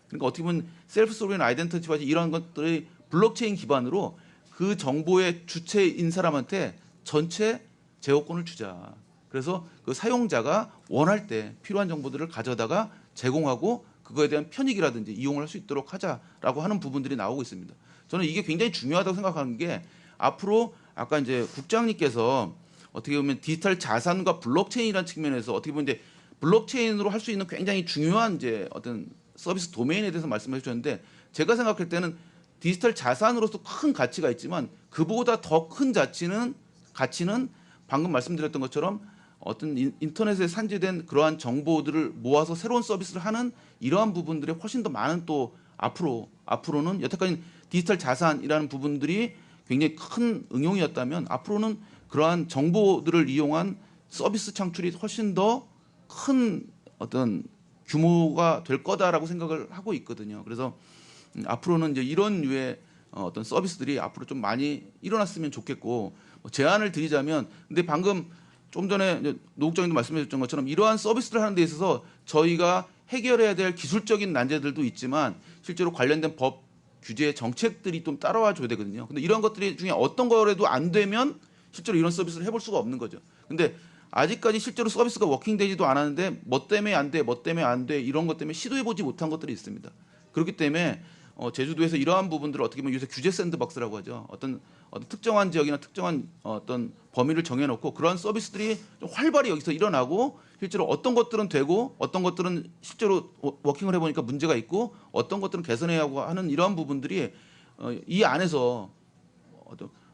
그러니까 어떻게 보면 셀프 소버린 아이덴티티와 이러한 것들이 블록체인 기반으로 그 정보의 주체인 사람한테 전체 제어권을 주자. 그래서 그 사용자가 원할 때 필요한 정보들을 가져다가 제공하고 그거에 대한 편익이라든지 이용을 할 수 있도록 하자라고 하는 부분들이 나오고 있습니다. 저는 이게 굉장히 중요하다고 생각하는 게 앞으로 아까 이제 국장님께서 어떻게 보면 디지털 자산과 블록체인이라는 측면에서 어떻게 보면 이제 블록체인으로 할 수 있는 굉장히 중요한 이제 어떤 서비스 도메인에 대해서 말씀해 주셨는데 제가 생각할 때는 디지털 자산으로서 큰 가치가 있지만 그보다 더 큰 가치는 방금 말씀드렸던 것처럼 어떤 인터넷에 산재된 그러한 정보들을 모아서 새로운 서비스를 하는 이러한 부분들에 훨씬 더 많은 또 앞으로는 여태까지 디지털 자산이라는 부분들이 굉장히 큰 응용이었다면 앞으로는 그러한 정보들을 이용한 서비스 창출이 훨씬 더 큰 어떤 규모가 될 거다라고 생각을 하고 있거든요. 그래서 앞으로는 이제 이런 류의 어떤 서비스들이 앞으로 좀 많이 일어났으면 좋겠고 제안을 드리자면 근데 방금 좀 전에 노 국장님도 말씀해 주셨던 것처럼 이러한 서비스를 하는 데 있어서 저희가 해결해야 될 기술적인 난제들도 있지만 실제로 관련된 법 규제 정책들이 좀 따라와 줘야 되거든요. 근데 이런 것들이 중에 어떤 거라도 안 되면 실제로 이런 서비스를 해볼 수가 없는 거죠. 근데 아직까지 실제로 서비스가 워킹되지도 않았는데 뭐 때문에 안 돼, 뭐 때문에 안 돼 이런 것 때문에 시도해보지 못한 것들이 있습니다. 그렇기 때문에 제주도에서 이러한 부분들을 어떻게 보면 요새 규제 샌드박스라고 하죠. 어떤 특정한 지역이나 특정한 어떤 범위를 정해놓고 그러한 서비스들이 좀 활발히 여기서 일어나고 실제로 어떤 것들은 되고 어떤 것들은 실제로 워킹을 해보니까 문제가 있고 어떤 것들은 개선해야 하고 하는 이러한 부분들이 이 안에서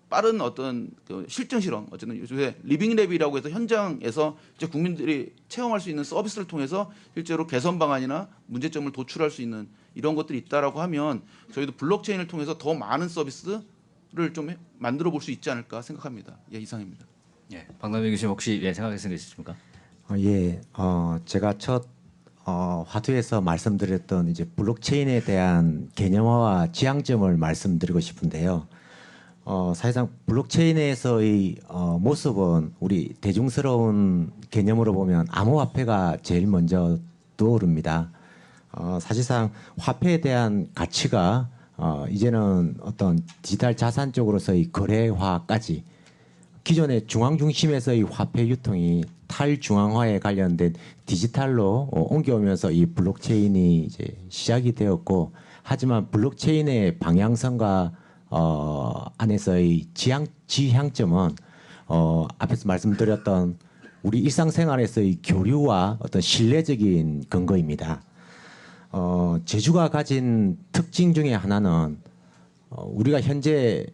빠른 어떤 그 실증 실험 어쨌든 요새 리빙랩이라고 해서 현장에서 이제 국민들이 체험할 수 있는 서비스를 통해서 실제로 개선 방안이나 문제점을 도출할 수 있는 이런 것들이 있다라고 하면 저희도 블록체인을 통해서 더 많은 서비스를 좀 만들어 볼 수 있지 않을까 생각합니다. 예, 이상입니다. 예, 박남희 교수님 혹시 생각하신 게 있으십니까? 제가 첫 화두에서 말씀드렸던 이제 블록체인에 대한 개념화와 지향점을 말씀드리고 싶은데요. 사실상 블록체인에서의 모습은 우리 대중스러운 개념으로 보면 암호화폐가 제일 먼저 떠오릅니다. 사실상 화폐에 대한 가치가 이제는 어떤 디지털 자산 쪽으로서의 거래화까지 기존의 중앙 중심에서의 화폐 유통이 탈중앙화에 관련된 디지털로 옮겨오면서 이 블록체인이 이제 시작이 되었고, 하지만 블록체인의 방향성과 안에서의 지향점은 앞에서 말씀드렸던 우리 일상생활에서의 교류와 어떤 신뢰적인 근거입니다. 제주가 가진 특징 중에 하나는 우리가 현재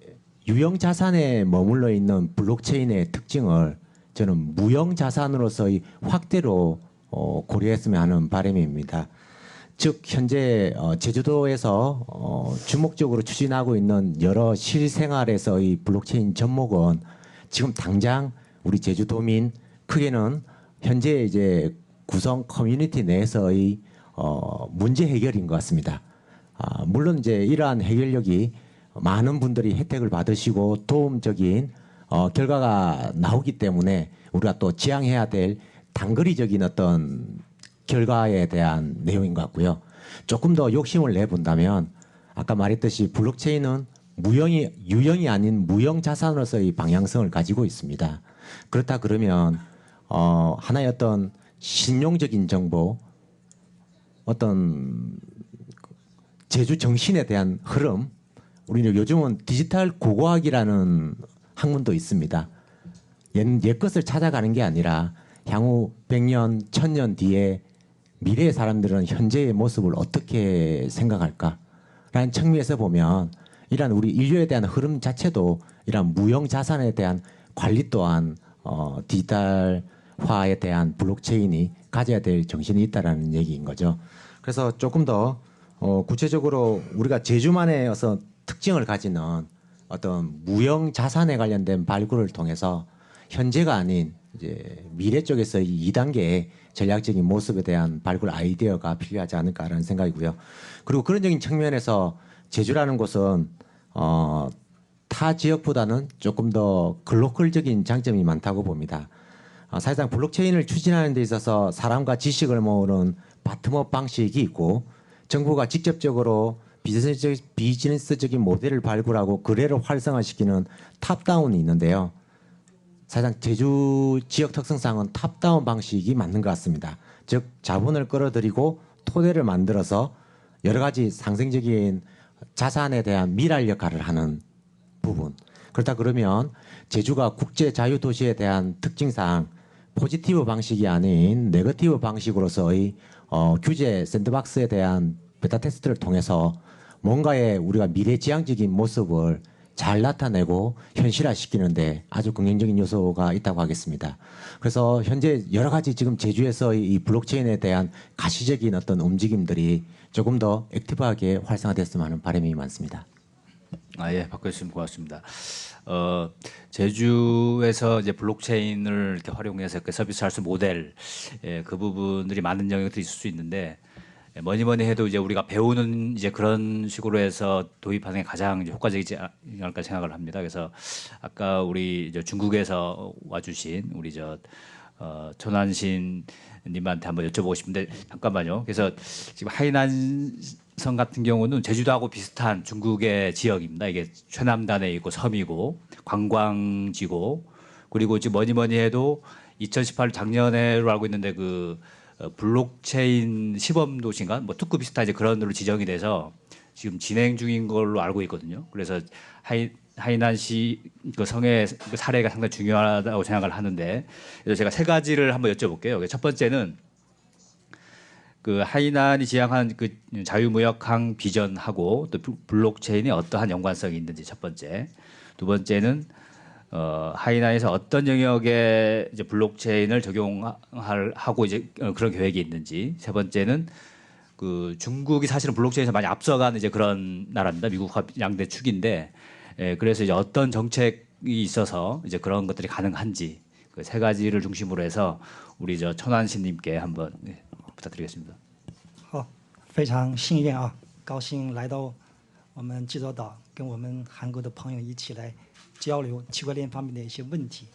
유형 자산에 머물러 있는 블록체인의 특징을 저는 무형 자산으로서의 확대로 고려했으면 하는 바람입니다. 즉 현재 제주도에서 주목적으로 추진하고 있는 여러 실생활에서의 블록체인 접목은 지금 당장 우리 제주도민 크게는 현재 이제 구성 커뮤니티 내에서의 문제 해결인 것 같습니다. 물론 이제 이러한 해결력이 많은 분들이 혜택을 받으시고 도움적인 결과가 나오기 때문에 우리가 또 지향해야 될 단거리적인 어떤 결과에 대한 내용인 것 같고요. 조금 더 욕심을 내본다면 아까 말했듯이 블록체인은 유형이 아닌 무형 자산으로서의 방향성을 가지고 있습니다. 그렇다 그러면 하나의 어떤 신용적인 정보, 어떤 제주 정신에 대한 흐름, 우리는 요즘은 디지털 고고학이라는 학문도 있습니다. 옛 것을 찾아가는 게 아니라 향후 100년, 1000년 뒤에 미래의 사람들은 현재의 모습을 어떻게 생각할까라는 측면에서 보면 이러한 우리 인류에 대한 흐름 자체도 이러한 무형 자산에 대한 관리 또한 디지털화에 대한 블록체인이 가져야 될 정신이 있다라는 얘기인 거죠. 그래서 조금 더 구체적으로 우리가 제주만의 어떤 특징을 가지는 어떤 무형 자산에 관련된 발굴을 통해서 현재가 아닌 이제 미래 쪽에서 이 2단계의 전략적인 모습에 대한 발굴 아이디어가 필요하지 않을까라는 생각이고요. 그리고 그런적인 측면에서 제주라는 곳은 타 지역보다는 조금 더 글로컬적인 장점이 많다고 봅니다. 사실상 블록체인을 추진하는 데 있어서 사람과 지식을 모으는 바텀업 방식이 있고 정부가 직접적으로 비즈니스적인 모델을 발굴하고 거래를 활성화시키는 탑다운이 있는데요. 사실상 제주 지역 특성상은 탑다운 방식이 맞는 것 같습니다. 즉 자본을 끌어들이고 토대를 만들어서 여러 가지 상생적인 자산에 대한 미랄 역할을 하는 부분. 그렇다 그러면 제주가 국제 자유 도시에 대한 특징상 포지티브 방식이 아닌 네거티브 방식으로서의 규제 샌드박스에 대한 베타 테스트를 통해서 뭔가의 우리가 미래지향적인 모습을 잘 나타내고 현실화시키는데 아주 긍정적인 요소가 있다고 하겠습니다. 그래서 현재 여러 가지 지금 제주에서의 이 블록체인에 대한 가시적인 어떤 움직임들이 조금 더 액티브하게 활성화됐으면 하는 바람이 많습니다. 예, 박 교수님 고맙습니다. 제주에서 이제 블록체인을 이렇게 활용해서 이렇게 서비스할 수 모델, 그 부분들이 많은 영역들이 있을 수 있는데 뭐니 해도 이제 우리가 배우는 이제 그런 식으로 해서 도입하는 게 가장 이제 효과적이지 않을까 생각을 합니다. 그래서 아까 우리 이제 중국에서 와주신 우리 천안신 님한테 한번 여쭤보고 싶은데 잠깐만요. 그래서 지금 하이난성 같은 경우는 제주도하고 비슷한 중국의 지역입니다. 이게 최남단에 있고 섬이고 관광지고 그리고 지금 뭐니 해도 2018 작년에로 알고 있는데 블록체인 시범 도시인가 뭐 특구 비슷한 이제 그런 데로 지정이 돼서 지금 진행 중인 걸로 알고 있거든요. 그래서 하이난시 그 성의 그 사례가 상당히 중요하다고 생각을 하는데 그래서 제가 세 가지를 한번 여쭤볼게요. 첫 번째는 그 하이난이 지향한 그 자유무역항 비전하고 또 블록체인이 어떠한 연관성이 있는지 첫 번째. 두 번째는 하이난에서 어떤 영역에 이제 블록체인을 적용하고 이제 그런 계획이 있는지. 세 번째는 그 중국이 사실은 블록체인에서 많이 앞서가는 이제 그런 나라입니다. 미국과 양대 축인데, 그래서 이제 어떤 정책이 있어서 이제 그런 것들이 가능한지 그 세 가지를 중심으로 해서 우리 천안신님께 한번 부탁드리겠습니다. 好，非常幸运啊，高兴来到我们济州岛，跟我们韩国的朋友一起来交流区块链方面的一些问题。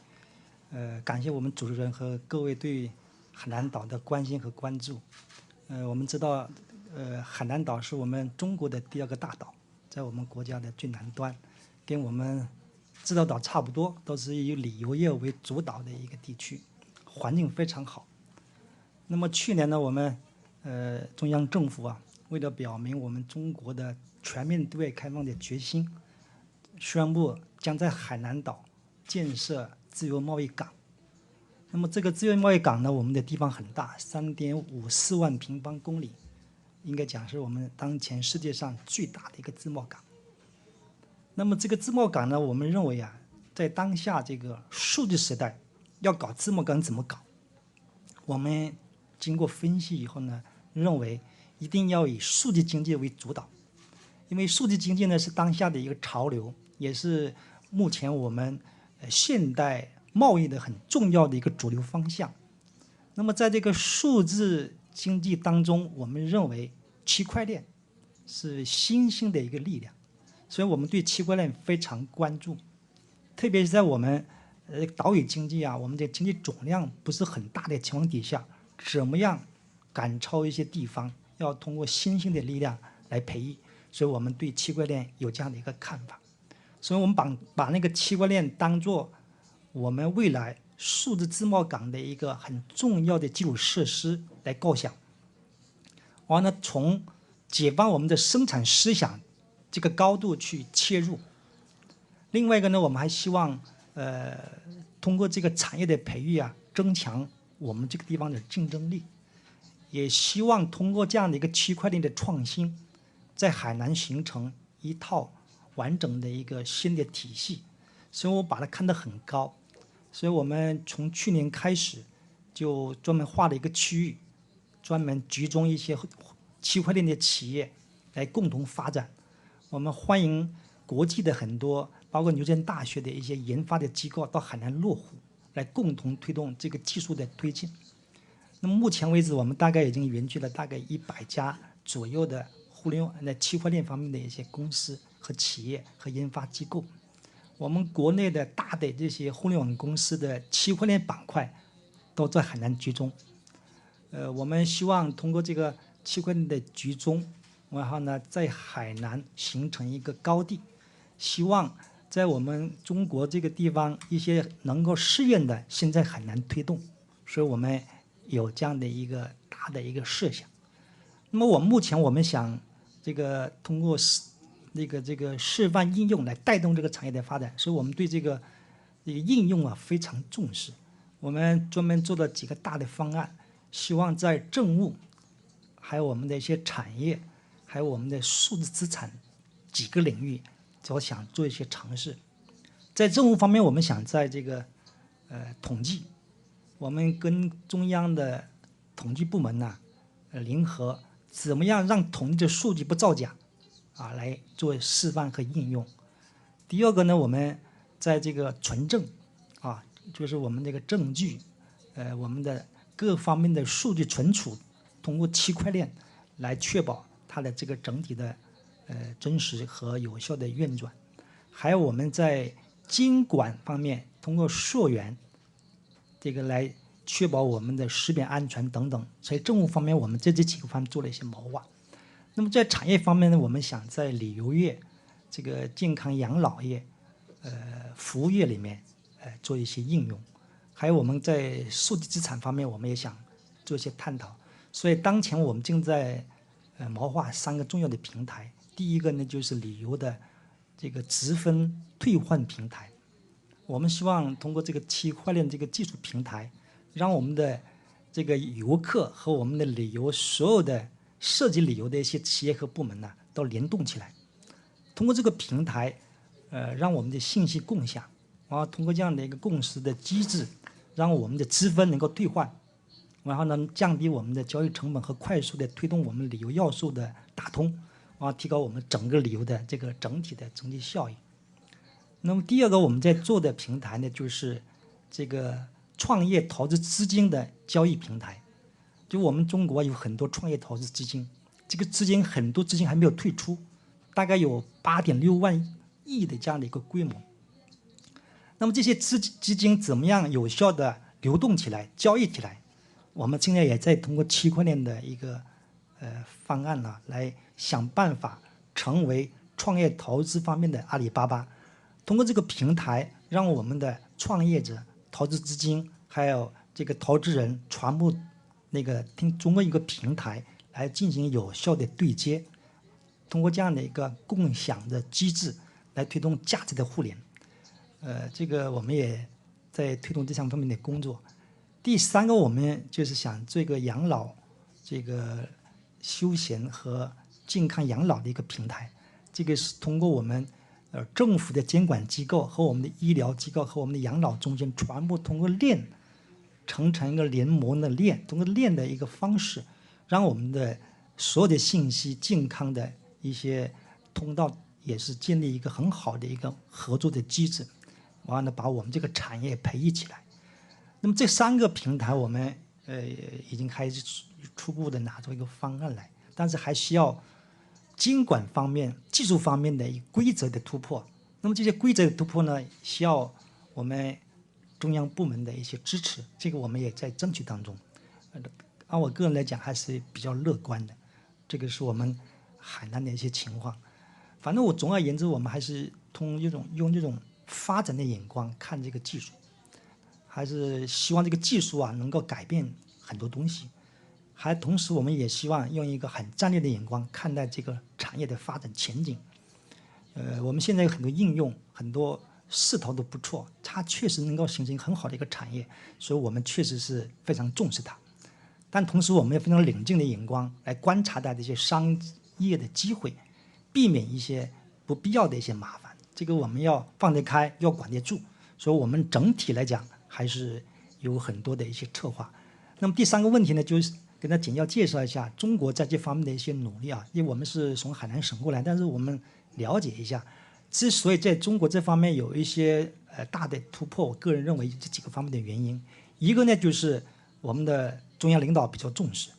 感谢我们主持人和各位对海南岛的关心和关注。我们知道，海南岛是我们中国的第2个大岛，在我们国家的最南端，跟我们济州岛差不多，都是以旅游业为主导的一个地区，环境非常好。那么去年呢，我们中央政府啊，为了表明我们中国的全面对外开放的决心，宣布将在海南岛建设自由贸易港。那么这个自由贸易港呢，我们的地方很大，3.54万平方公里，应该讲是我们当前世界上最大的一个自贸港。那么这个自贸港呢，我们认为啊，在当下这个数据时代，要搞自贸港怎么搞？我们经过分析以后呢，认为一定要以数据经济为主导，因为数据经济呢是当下的一个潮流，也是目前我们现代贸易的很重要的一个主流方向。那么在这个数字经济当中，我们认为区块链是新兴的一个力量，所以我们对区块链非常关注，特别是在我们岛屿经济啊，我们的经济总量不是很大的情况底下，怎么样赶超一些地方，要通过新兴的力量来培育，所以我们对区块链有这样的一个看法。所以我们把那个区块链当做我们未来数字自贸港的一个很重要的基础设施来构想，然后呢，从解放我们的生产思想这个高度去切入。另外一个呢，我们还希望通过这个产业的培育啊，增强我们这个地方的竞争力，也希望通过这样的一个区块链的创新，在海南形成一套完整的一个新的体系，所以我把它看得很高。所以我们从去年开始就专门划了一个区域，专门集中一些区块链的企业来共同发展。我们欢迎国际的很多，包括牛津大学的一些研发的机构到海南落户，来共同推动这个技术的推进。那么目前为止，我们大概已经云集了大概100家左右的互联网的区块链方面的一些公司和企业和研发机构。我们国内的大的这些互联网公司的区块链板块都在海南集中。我们希望通过这个区块链的集中，然后呢，在海南形成一个高地，希望在我们中国这个地方一些能够试验的，先在海南推动。所以我们有这样的一个大的一个设想。那么目前我们想这个通过这个示范应用来带动这个产业的发展，所以我们对这个应用啊非常重视。我们专门做了几个大的方案，希望在政务，还有我们的一些产业，还有我们的数字资产几个领域，我想做一些尝试。在政务方面，我们想在这个统计，我们跟中央的统计部门呢联合，怎么样让统计的数据不造假啊，来做示范和应用。第二个呢，我们在这个存证啊，就是我们这个证据，我们的各方面的数据存储，通过区块链来确保它的这个整体的真实和有效的运转。还有我们在监管方面，通过溯源这个来确保我们的食品安全等等。所以政务方面，我们在这几个方面做了一些谋划。那么在产业方面呢，我们想在旅游业、这个健康养老业、服务业里面做一些应用。还有我们在数据资产方面，我们也想做一些探讨。所以当前我们正在谋划3个重要的平台。第一个呢，就是旅游的这个积分兑换平台。我们希望通过这个区块链这个技术平台，让我们的这个游客和我们的旅游所有的涉及旅游的一些企业和部门呢，都联动起来。通过这个平台，让我们的信息共享，然后通过这样的一个共识的机制，让我们的积分能够兑换，然后呢，降低我们的交易成本和快速的推动我们旅游要素的打通，然后提高我们整个旅游的这个整体的经济效益。那么第二个我们在做的平台呢，就是这个创业投资资金的交易平台。就我们中国有很多创业投资基金，这个资金很多资金还没有退出，大概有8.6万亿的这样的一个规模。那么这些基金怎么样有效的流动起来、交易起来？我们现在也在通过区块链的一个方案呢，来想办法成为创业投资方面的阿里巴巴。通过这个平台，让我们的创业者、投资资金还有这个投资人全部通过一个平台来进行有效的对接，通过这样的一个共享的机制来推动价值的互联。这个我们也在推动这项方面的工作。第三个，我们就是想这个养老、这个休闲和健康养老的一个平台。这个是通过我们政府的监管机构和我们的医疗机构和我们的养老中心，全部通过链成一个联盟的链，通过链的一个方式，让我们的所有的信息、健康的一些通道，也是建立一个很好的一个合作的机制，完了把我们这个产业培育起来。那么这3个平台，我们已经开始初步的拿出一个方案来，但是还需要监管方面、技术方面的一个规则的突破。那么这些规则的突破呢，需要我们中央部门的一些支持，这个我们也在争取当中。按我个人来讲，还是比较乐观的。这个是我们海南的一些情况。反正我总而言之，我们还是用这种发展的眼光看这个技术，还是希望这个技术啊能够改变很多东西。还同时，我们也希望用一个很战略的眼光看待这个产业的发展前景。我们现在有很多应用，很多势头都不错，它确实能够形成很好的一个产业，所以我们确实是非常重视它。但同时，我们也非常冷静的眼光来观察它的一些商业的机会，避免一些不必要的一些麻烦。这个我们要放得开，要管得住。所以我们整体来讲还是有很多的一些策划。那么第3个问题呢，就是跟大家简要介绍一下中国在这方面的一些努力啊。因为我们是从海南省过来，但是我们了解一下，之所以在中国这方面有一些大的突破，我个人认为这几个方面的原因。一个呢，就是我们的中央领导比较重视，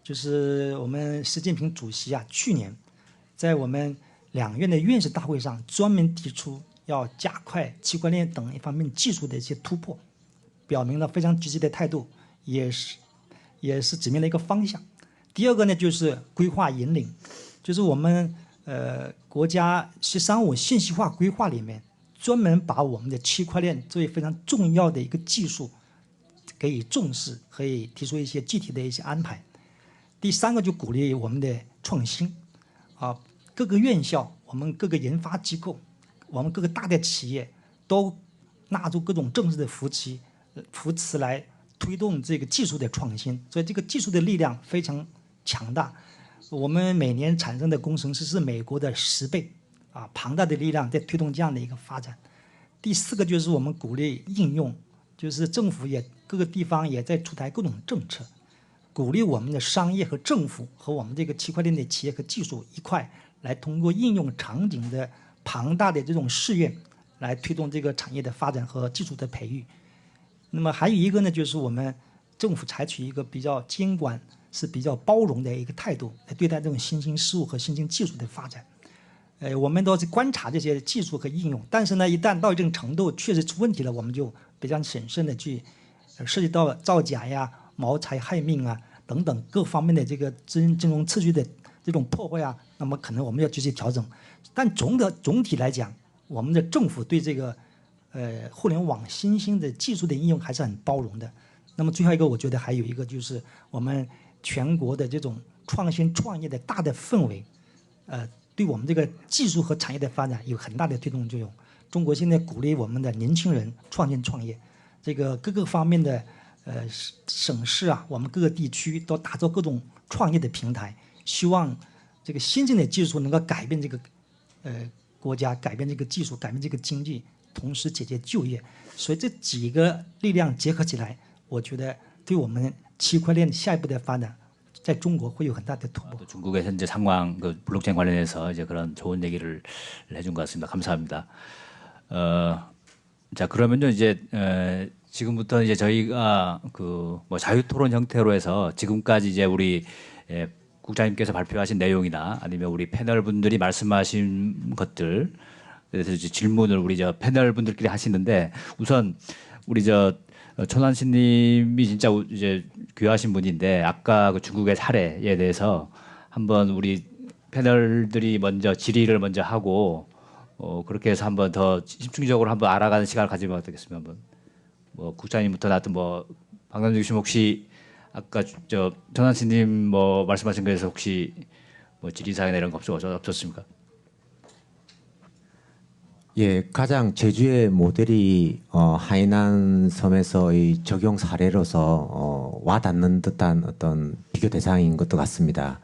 就是我们习近平主席啊，去年在我们2院的院士大会上专门提出要加快区块链等一方面技术的一些突破，表明了非常积极的态度，也是指明了一个方向。第2个呢，就是规划引领，就是我们国家“十三五”信息化规划里面专门把我们的区块链作为非常重要的一个技术给予重视，可以提出一些具体的一些安排。第3个就鼓励我们的创新啊，各个院校、我们各个研发机构、我们各个大的企业都纳入各种政治的扶持来推动这个技术的创新，所以这个技术的力量非常强大。我们每年产生的工程师是美国的10倍啊，庞大的力量在推动这样的一个发展。第4个就是我们鼓励应用，就是政府也各个地方也在出台各种政策，鼓励我们的商业和政府和我们这个区块链的企业和技术一块来通过应用场景的庞大的这种试验来推动这个产业的发展和技术的培育。那么还有一个呢，就是我们政府采取一个比较监管是比较包容的一个态度来对待这种新兴事物和新兴技术的发展。我们都是观察这些技术和应用，但是呢，一旦到一定程度确实出问题了，我们就比较审慎的去涉及到造假呀、谋财害命啊等等各方面的这个金融秩序的这种破坏啊，那么可能我们要继续调整。但总体来讲，我们的政府对这个互联网新兴的技术的应用还是很包容的。那么最后一个，我觉得还有一个就是我们全国的这种创新创业的大的氛围，对我们这个技术和产业的发展有很大的推动作用。中国现在鼓励我们的年轻人创新创业，这个各个方面的省市啊，我们各个地区都打造各种创业的平台，希望这个先进的技术能够改变这个国家，改变这个技术，改变这个经济，同时解决就业。所以这几个力量结合起来，我觉得对我们区块链下一步的发展，在中国会有很大的突破。중국의 현재 상황, 그 블록체인 관련해서 이제 그런 좋은 얘기를 해준 것 같습니다. 감사합니다. 자 그러면요 이제 지금부터 이제 저희가 그 뭐 자유토론 형태로 해서 지금까지 이제 우리 국장님께서 발표하신 내용이나 아니면 우리 패널 분들이 말씀하신 것들 그래서 이제 질문을 우리 저 패널 분들끼리 하시는데 우선 우리 저 천환신님이 진짜 이제 귀하신 분인데 아까 그 중국의 사례에 대해서 한번 우리 패널들이 먼저 질의를 먼저 하고 그렇게 해서 한번 더 집중적으로 한번 알아가는 시간을 가지면 어떻겠습니까? 한번 뭐 국장님부터 나왔던 뭐 박남준 교수님 혹시 아까 저 전환씨님 뭐 말씀하신 거에서 혹시 뭐 질의사항이나 이런 거 없었습니까? 예, 가장 제주의 모델이 하이난 섬에서의 적용 사례로서 와닿는 듯한 어떤 비교 대상인 것도 같습니다.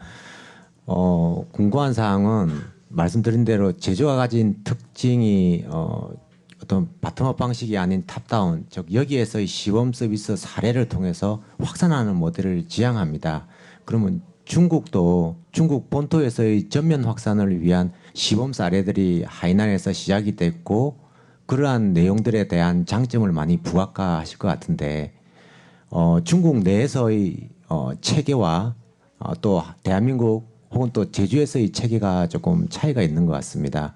궁금한 사항은 말씀드린 대로 제주가 가진 특징이 어떤 바텀업 방식이 아닌 탑다운, 즉 여기에서의 시범 서비스 사례를 통해서 확산하는 모델을 지향합니다. 그러면 중국도 중국 본토에서의 전면 확산을 위한 시범 사례들이 하이난에서 시작이 됐고 그러한 내용들에 대한 장점을 많이 부각하실 것 같은데 중국 내에서의 체계와 또 대한민국 혹은 또 제주에서의 체계가 조금 차이가 있는 것 같습니다.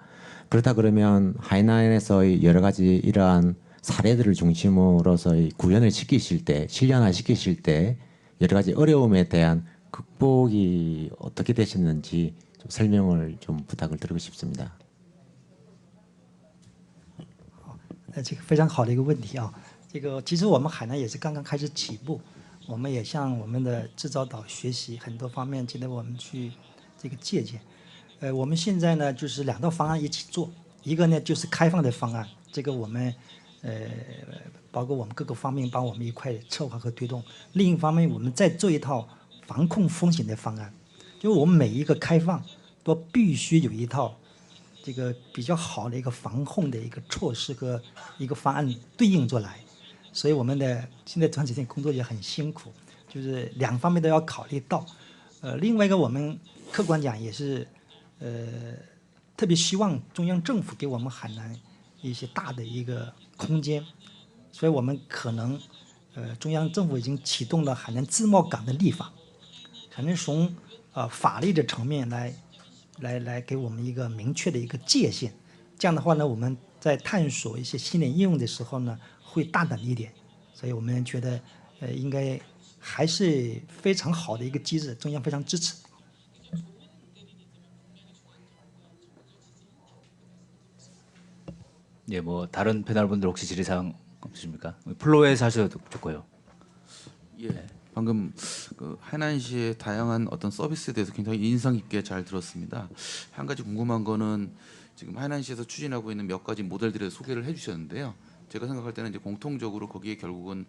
그렇다 그러면 하이난에서의 여러 가지 이러한 사례들을 중심으로서의 구현을 시키실 때, 실현화시키실 때 여러 가지 어려움에 대한 극복이 어떻게 되셨는지 좀 설명을 좀 부탁을 드리고 싶습니다. 这个非常好的一个问题啊。这个其实我们海南也是刚刚开始起步，我们也向我们的制造岛学习很多方面，值得我们去这个借鉴。我们现在呢就是两道方案一起做，一个呢就是开放的方案，这个我们包括我们各个方面帮我们一块策划和推动；另一方面，我们再做一套防控风险的方案，就是我们每一个开放都必须有一套这个比较好的一个防控的一个措施和一个方案对应着来。所以我们的现在团体工作也很辛苦，就是两方面都要考虑到。另外一个我们客观讲也是特别希望中央政府给我们海南一些大的一个空间，所以我们可能中央政府已经启动了海南自贸港的立法，可能从法律的层面来给我们一个明确的一个界限。这样的话呢，我们在探索一些新的应用的时候呢，会大胆一点。所以我们觉得应该还是非常好的一个机制，中央非常支持。 예, 뭐 다른 패널분들 혹시 질의사항 없으십니까? 플로에서 하셔도 좋고요. 예, 방금 그 하이난시의 다양한 어떤 서비스에 대해서 굉장히 인상 깊게 잘 들었습니다. 한 가지 궁금한 거는 지금 하이난시에서 추진하고 있는 몇 가지 모델들을 소개를 해주셨는데요. 제가 생각할 때는 이제 공통적으로 거기에 결국은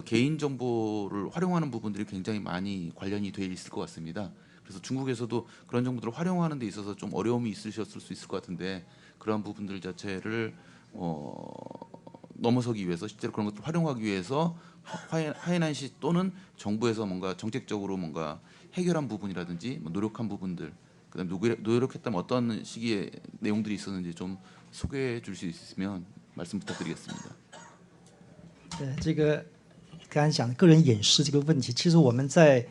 개인 정보를 활용하는 부분들이 굉장히 많이 관련이 돼 있을 것 같습니다. 그래서 중국에서도 그런 정보들을 활용하는 데 있어서 좀 어려움이 있으셨을 수 있을 것 같은데 그러한 부분들 자체를 넘어서기 위해서 실제로 그런 것들을 활용하기 위해서 하이난시 또는 정부에서 뭔가 정책적으로 뭔가 해결한 부분이라든지 뭐 노력한 부분들 그다음에 노력했다면 어떤 시기에 내용들이 있었는지 좀 소개해 줄 수 있으면 말씀 부탁드리겠습니다. 这个刚才讲的个人隐私这个问题，其实我们在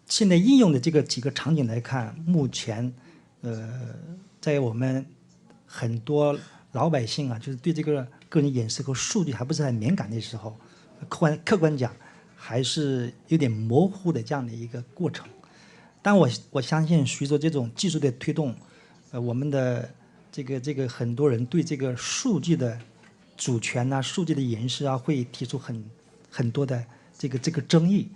现在应用的这个几个场景来看，目前在我们很多老百姓啊，就是对这个个人隐私和数据还不是很敏感的时候，客观讲还是有点模糊的这样的一个过程。但我相信，随着这种技术的推动，我们的这个很多人对这个数据的主权啊、数据的隐私啊，会提出很多的这个争议。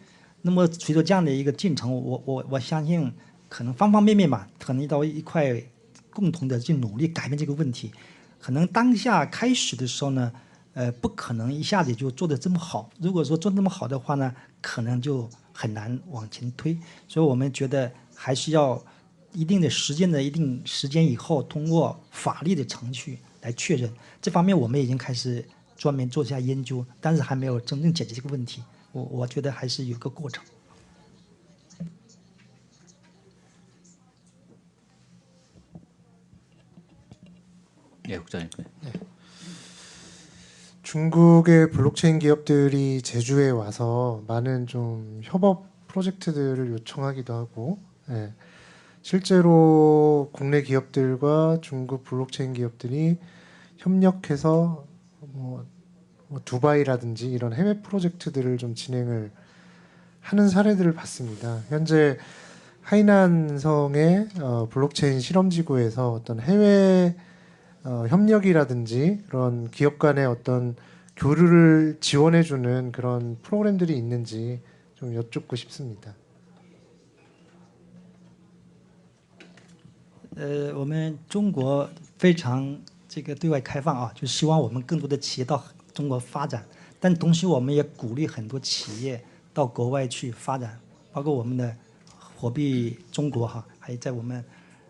那么随着这样的一个进程，我相信可能方方面面吧，可能到一块共同的去努力改变这个问题。可能当下开始的时候呢，不可能一下子就做得这么好。如果说做得这么好的话呢，可能就很难往前推。所以我们觉得还是要一定时间以后，通过法律的程序来确认。这方面我们已经开始专门做一下研究，但是还没有真正解决这个问题。我觉得还是有个过程。 예, 국장님. 네. 중국의 블록체인 기업들이 제주에 와서 많은 좀 협업 프로젝트들을 요청하기도 하고, 예. 실제로 국내 기업들과 중국 블록체인 기업들이 협력해서 뭐 두바이라든지 이런 해외 프로젝트들을 좀 진행을 하는 사례들을 봤습니다. 현재 하이난성의 블록체인 실험지구에서 어떤 해외 협력이라든지 그런 기업 간의 어떤 교류를 지원해주는 그런 프로그램들이 있는지 좀 여쭙고 싶습니다. 我们中国非常这个对外开放啊，就希望我们更多的企业到中国发展，但同时我们也鼓励很多企业到国外去发展，包括我们的火币中国哈，还有在我们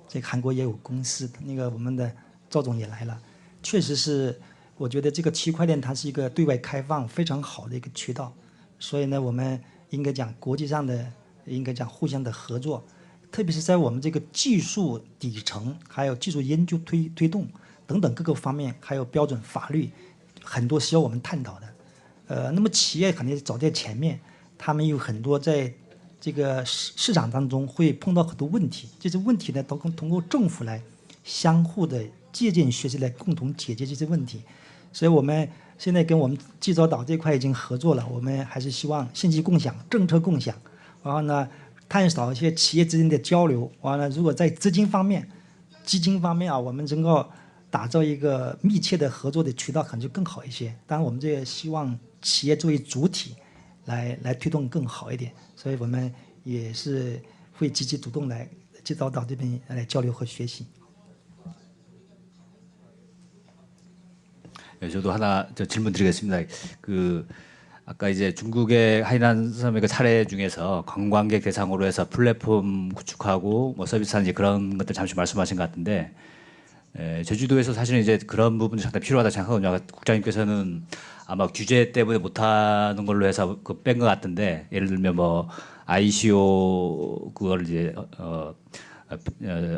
这个韩国也有公司，那个我们的赵总也来了，确实是我觉得这个区块链它是一个对外开放非常好的一个渠道，所以呢，我们应该讲国际上的应该讲互相的合作。特别是在我们这个技术底层，还有技术研究推动等等各个方面，还有标准法律，很多需要我们探讨的。那么企业肯定走在前面，他们有很多在这个市场当中会碰到很多问题，这些问题呢，都通过政府来相互的借鉴学习来共同解决这些问题。所以我们现在跟我们济州岛这块已经合作了，我们还是希望信息共享、政策共享，然后呢，探讨一些企业之间的交流。完了，如果在资金方面、基金方面啊，我们能够打造一个密切的合作的渠道，可能就更好一些。当然，我们这也希望企业作为主体来推动更好一点。所以我们也是会积极主动来济州岛这边来交流和学习。 예, 저도 하나 질문 드리겠습니다. 그 아까 이제 중국의 하이난 섬의 그 사례 중에서 관광객 대상으로 해서 플랫폼 구축하고 뭐 서비스하는 이제 그런 것들 잠시 말씀하신 것 같은데 제주도에서 사실은 이제 그런 부분이 상당히 필요하다 생각하거든요. 아까 국장님께서는 아마 규제 때문에 못하는 걸로 해서 그 뺀 것 같은데 예를 들면 뭐 ICO 그걸 이제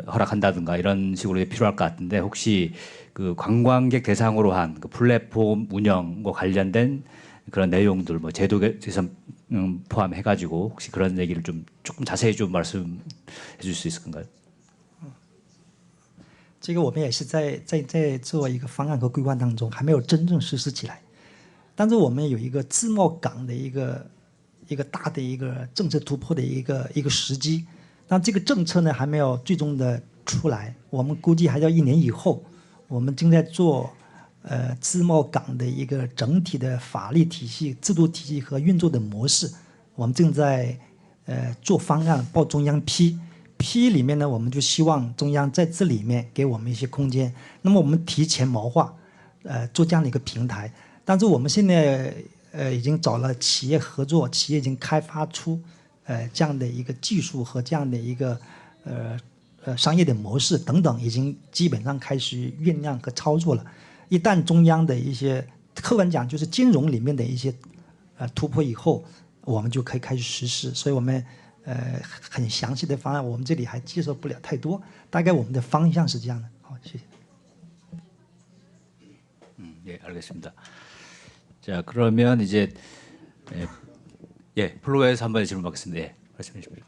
허락한다든가 이런 식으로 필요할 것 같은데 혹시 그 관광객 대상으로 한 그 플랫폼 운영과 관련된 그런 내용들 뭐 제도 개선 포함해가지고 혹시 그런 얘기를 좀 조금 자세히 좀 말씀해 줄 수 있을까요? 这个我们也是在做一个方案和规划当中，还没有真正实施起来。但是我们有一个自贸港的一个大的一个政策突破的一个时机，但这个政策呢还没有最终的出来，我们估计还要1年以后。我们正在做自贸港的一个整体的法律体系、制度体系和运作的模式，我们正在做方案报中央批里面呢，我们就希望中央在这里面给我们一些空间。那么我们提前谋划，做这样的一个平台。但是我们现在已经找了企业合作，企业已经开发出这样的一个技术和这样的一个商业的模式等等，已经基本上开始酝酿和操作了。一旦中央的一些客观讲就是金融里面的一些突破以后，我们就可以开始实施。所以我们很详细的方案，我们这里还介绍不了太多，大概我们的方向是这样的。好，谢谢。 예, 알겠습니다. 자, 그러면 이제 플로에서 한번 질문 받겠습니다. 예, 말씀해 주십시오.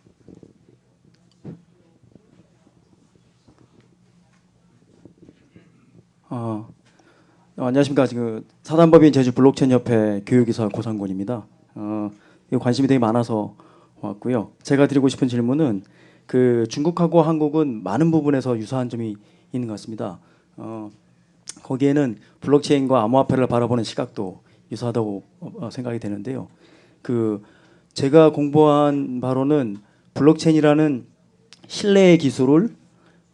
안녕하십니까. 지금 사단법인 제주 블록체인 협회 교육이사 고상곤입니다. 관심이 되게 많아서 왔고요. 제가 드리고 싶은 질문은 그 중국하고 한국은 많은 부분에서 유사한 점이 있는 것 같습니다. 거기에는 블록체인과 암호화폐를 바라보는 시각도 유사하다고 생각이 되는데요. 그 제가 공부한 바로는 블록체인이라는 신뢰의 기술을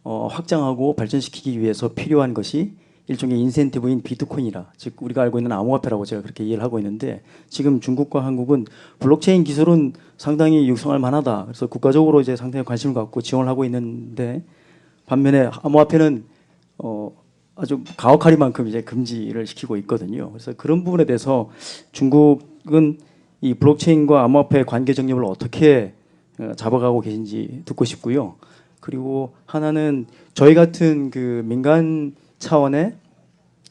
확장하고 발전시키기 위해서 필요한 것이 일종의 인센티브인 비트코인이라, 즉 우리가 알고 있는 암호화폐라고 제가 그렇게 이해를 하고 있는데, 지금 중국과 한국은 블록체인 기술은 상당히 육성할 만하다. 그래서 국가적으로 이제 상당히 관심을 갖고 지원을 하고 있는데, 반면에 암호화폐는 아주 가혹하리만큼 이제 금지를 시키고 있거든요. 그래서 그런 부분에 대해서 중국은 이 블록체인과 암호화폐 관계 정립을 어떻게 잡아가고 계신지 듣고 싶고요. 그리고 하나는 저희 같은 그 민간 차원의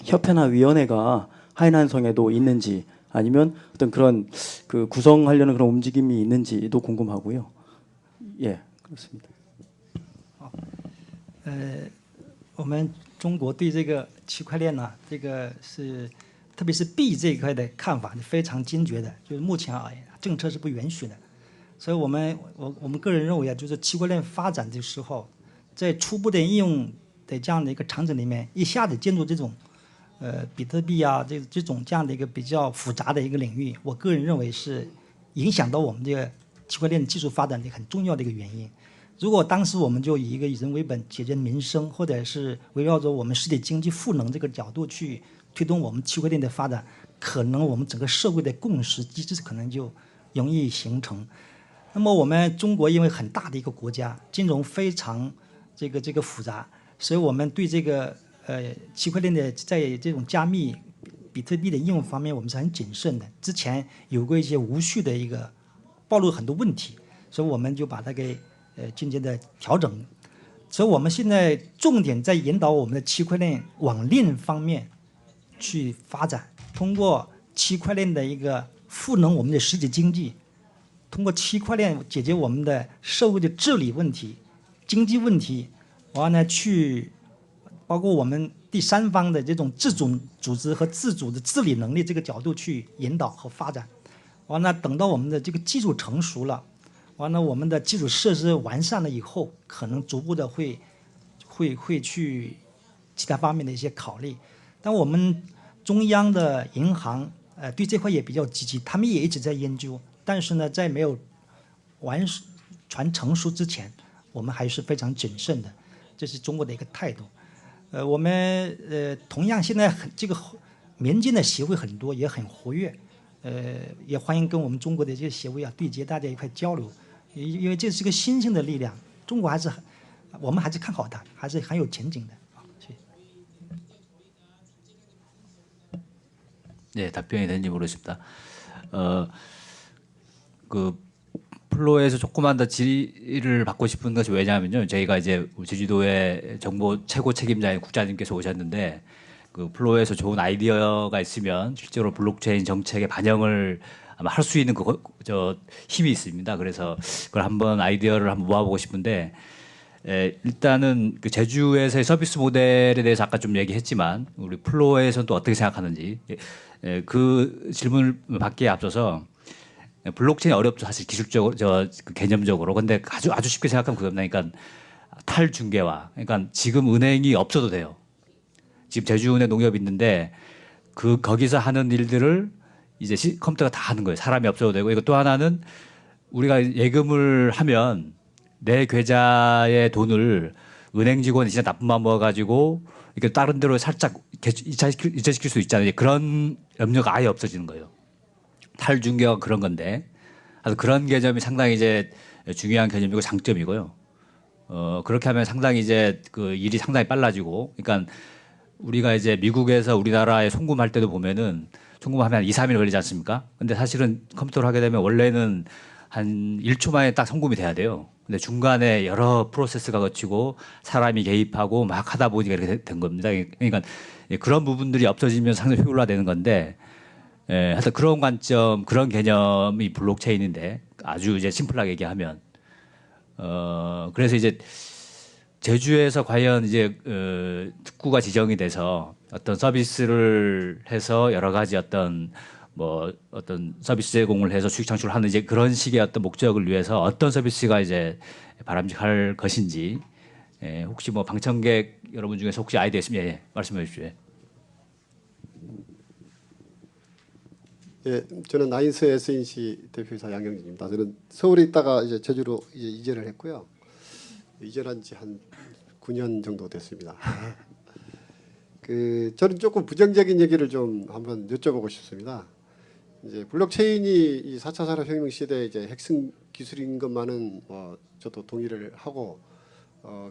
협회나 위원회가 하이난성에도 있는지, 아니면 어떤 그런 그 구성하려는 그런 움직임이 있는지도 궁금하고요. 예, 그렇습니다. 我们中国对这个区块链呢，这个是特别是币这一块的看法是非常坚决的，就是目前而言，政策是不允许的。所以我们个人认为啊，就是区块链发展的时候，在初步的应用的这样的一个场景里面，一下子进入这种比特币啊这种这样的一个比较复杂的一个领域，我个人认为是影响到我们这个区块链技术发展的很重要的一个原因。如果当时我们就以一个以人为本、解决民生，或者是围绕着我们实体经济赋能这个角度去推动我们区块链的发展，可能我们整个社会的共识机制可能就容易形成。那么我们中国因为很大的一个国家，金融非常这个复杂，所以我们对这个区块链的在这种加密比特币的应用方面，我们是很谨慎的。之前有过一些无序的一个暴露很多问题，所以我们就把它给渐渐的调整。所以我们现在重点在引导我们的区块链往链方面去发展，通过区块链的一个赋能我们的实体经济，通过区块链解决我们的社会的治理问题、经济问题，完了呢去包括我们第三方的这种自主组织和自主的治理能力这个角度去引导和发展。完了，等到我们的这个技术成熟了，完了我们的基础设施完善了以后，可能逐步的会去其他方面的一些考虑。但我们中央的银行对这块也比较积极，他们也一直在研究。但是呢，在没有完全成熟之前，我们还是非常谨慎的，这是中国的一个态度。我们同样现在这个民间的协会很多，也很活跃，也欢迎跟我们中国的这些协会啊对接，大家一块交流，因为这是个新兴的力量，中国我们还是看好它，还是很有前景的。谢谢。 네, 답변이 되는지 모르겠습니다. 그 플로에서 조금만 더 질의를 받고 싶은 것이 왜냐하면요, 저희가 이제 제주도의 정보 최고 책임자인 국장님께서 오셨는데 그 플로에서 좋은 아이디어가 있으면 실제로 블록체인 정책에 반영을 아마 할 수 있는 힘이 있습니다. 그래서 그걸 한번 아이디어를 한번 모아보고 싶은데. 일단은 그 제주에서의 서비스 모델에 대해서 아까 좀 얘기했지만 우리 플로에서는 또 어떻게 생각하는지 그 질문을 받기에 앞서서 블록체인이 어렵죠, 사실 기술적으로 그 개념적으로. 근데 아주 쉽게 생각하면 그겁니다. 그러니까 탈중개화. 그러니까 지금 은행이 없어도 돼요. 지금 제주은행 농협이 있는데 거기서 하는 일들을 이제 컴퓨터가 다 하는 거예요. 사람이 없어도 되고. 이거 또 하나는 우리가 예금을 하면 내 계좌의 돈을 은행 직원이 진짜 나쁜 마음 먹어가지고 이렇게 다른 데로 살짝 이체시킬 수 있잖아요. 그런 염려가 아예 없어지는 거예요. 탈중개가 그런 건데, 그래서 그런 개념이 상당히 이제 중요한 개념이고 장점이고요. 그렇게 하면 상당히 이제 그 일이 상당히 빨라지고, 그러니까 우리가 이제 미국에서 우리나라에 송금할 때도 보면은 송금하면 2, 3일 걸리지 않습니까? 근데 사실은 컴퓨터로 하게 되면 원래는 한 1초 만에 딱 송금이 돼야 돼요. 근데 중간에 여러 프로세스가 거치고 사람이 개입하고 막 하다 보니까 이렇게 된 겁니다. 그러니까 그런 부분들이 없어지면 상당히 효율화되는 건데, 하여튼 그런 관점, 그런 개념이 블록체인인데 아주 이제 심플하게 얘기하면, 그래서 이제 제주에서 과연 이제 특구가 지정이 돼서 어떤 서비스를 해서 여러 가지 어떤 서비스 제공을 해서 수익 창출을 하는 이제 그런 식의 어떤 목적을 위해서 어떤 서비스가 이제 바람직할 것인지, 혹시 뭐 방청객 여러분 중에서 혹시 아이디어 있으면 말씀해 주십시오. 예, 저는 나인스 SNC 대표이사 양경진입니다. 저는 서울에 있다가 이제 제주로 이제 이전을 했고요. 이전한 지 한 9년 정도 됐습니다. 저는 조금 부정적인 얘기를 좀 한번 여쭤보고 싶습니다. 이제 블록체인이 이 4차 산업혁명 시대의 이제 핵심 기술인 것만은 저도 동의를 하고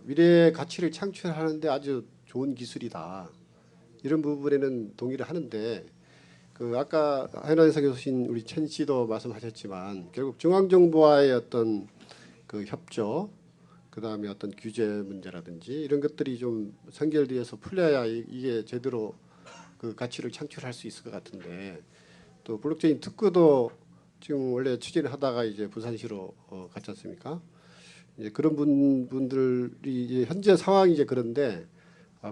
미래의 가치를 창출하는데 아주 좋은 기술이다. 이런 부분에는 동의를 하는데 아까 하이난에서 오신 우리 첸 씨도 말씀하셨지만 결국 중앙정부와의 어떤 그 협조, 그다음에 어떤 규제 문제라든지 이런 것들이 좀 선결되어서 풀려야 이게 제대로 그 가치를 창출할 수 있을 것 같은데, 또 블록체인 특구도 지금 원래 추진을 하다가 이제 부산시로 갔지 않습니까? 이제 그런 분들이 이제 현재 상황이 이제 그런데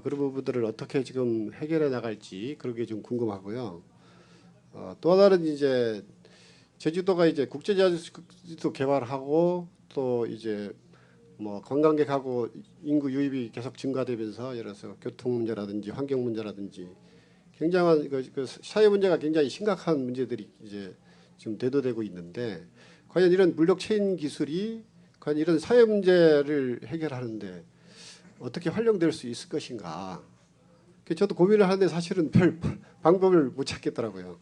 그런 부분들을 어떻게 지금 해결해 나갈지 그런 게 좀 궁금하고요. 또 하나는 이제 제주도가 이제 국제제주도 개발하고 또 이제 뭐 관광객하고 인구 유입이 계속 증가되면서 예를 들어서 교통 문제라든지 환경 문제라든지 굉장한 그 사회 문제가 굉장히 심각한 문제들이 이제 지금 대두되고 있는데 과연 이런 블록체인 기술이 과연 이런 사회 문제를 해결하는데 어떻게 활용될 수 있을 것인가? 저도 고민을 하는데 사실은 별 방법을 못 찾겠더라고요.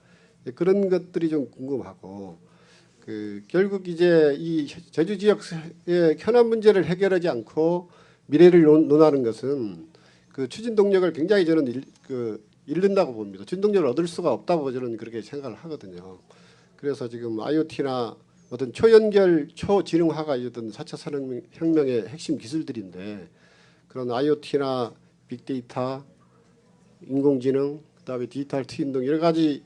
그런 것들이 좀 궁금하고 결국 이제 이 제주 지역의 현안 문제를 해결하지 않고 미래를 논하는 것은 그 추진 동력을 굉장히 저는 잃는다고 봅니다. 추진 동력을 얻을 수가 없다고 저는 그렇게 생각을 하거든요. 그래서 지금 IoT나 어떤 초연결, 초지능화가 어떤 4차 산업혁명의 핵심 기술들인데 그런 IoT나 빅데이터, 인공지능, 그다음에 디지털 트윈 등 여러 가지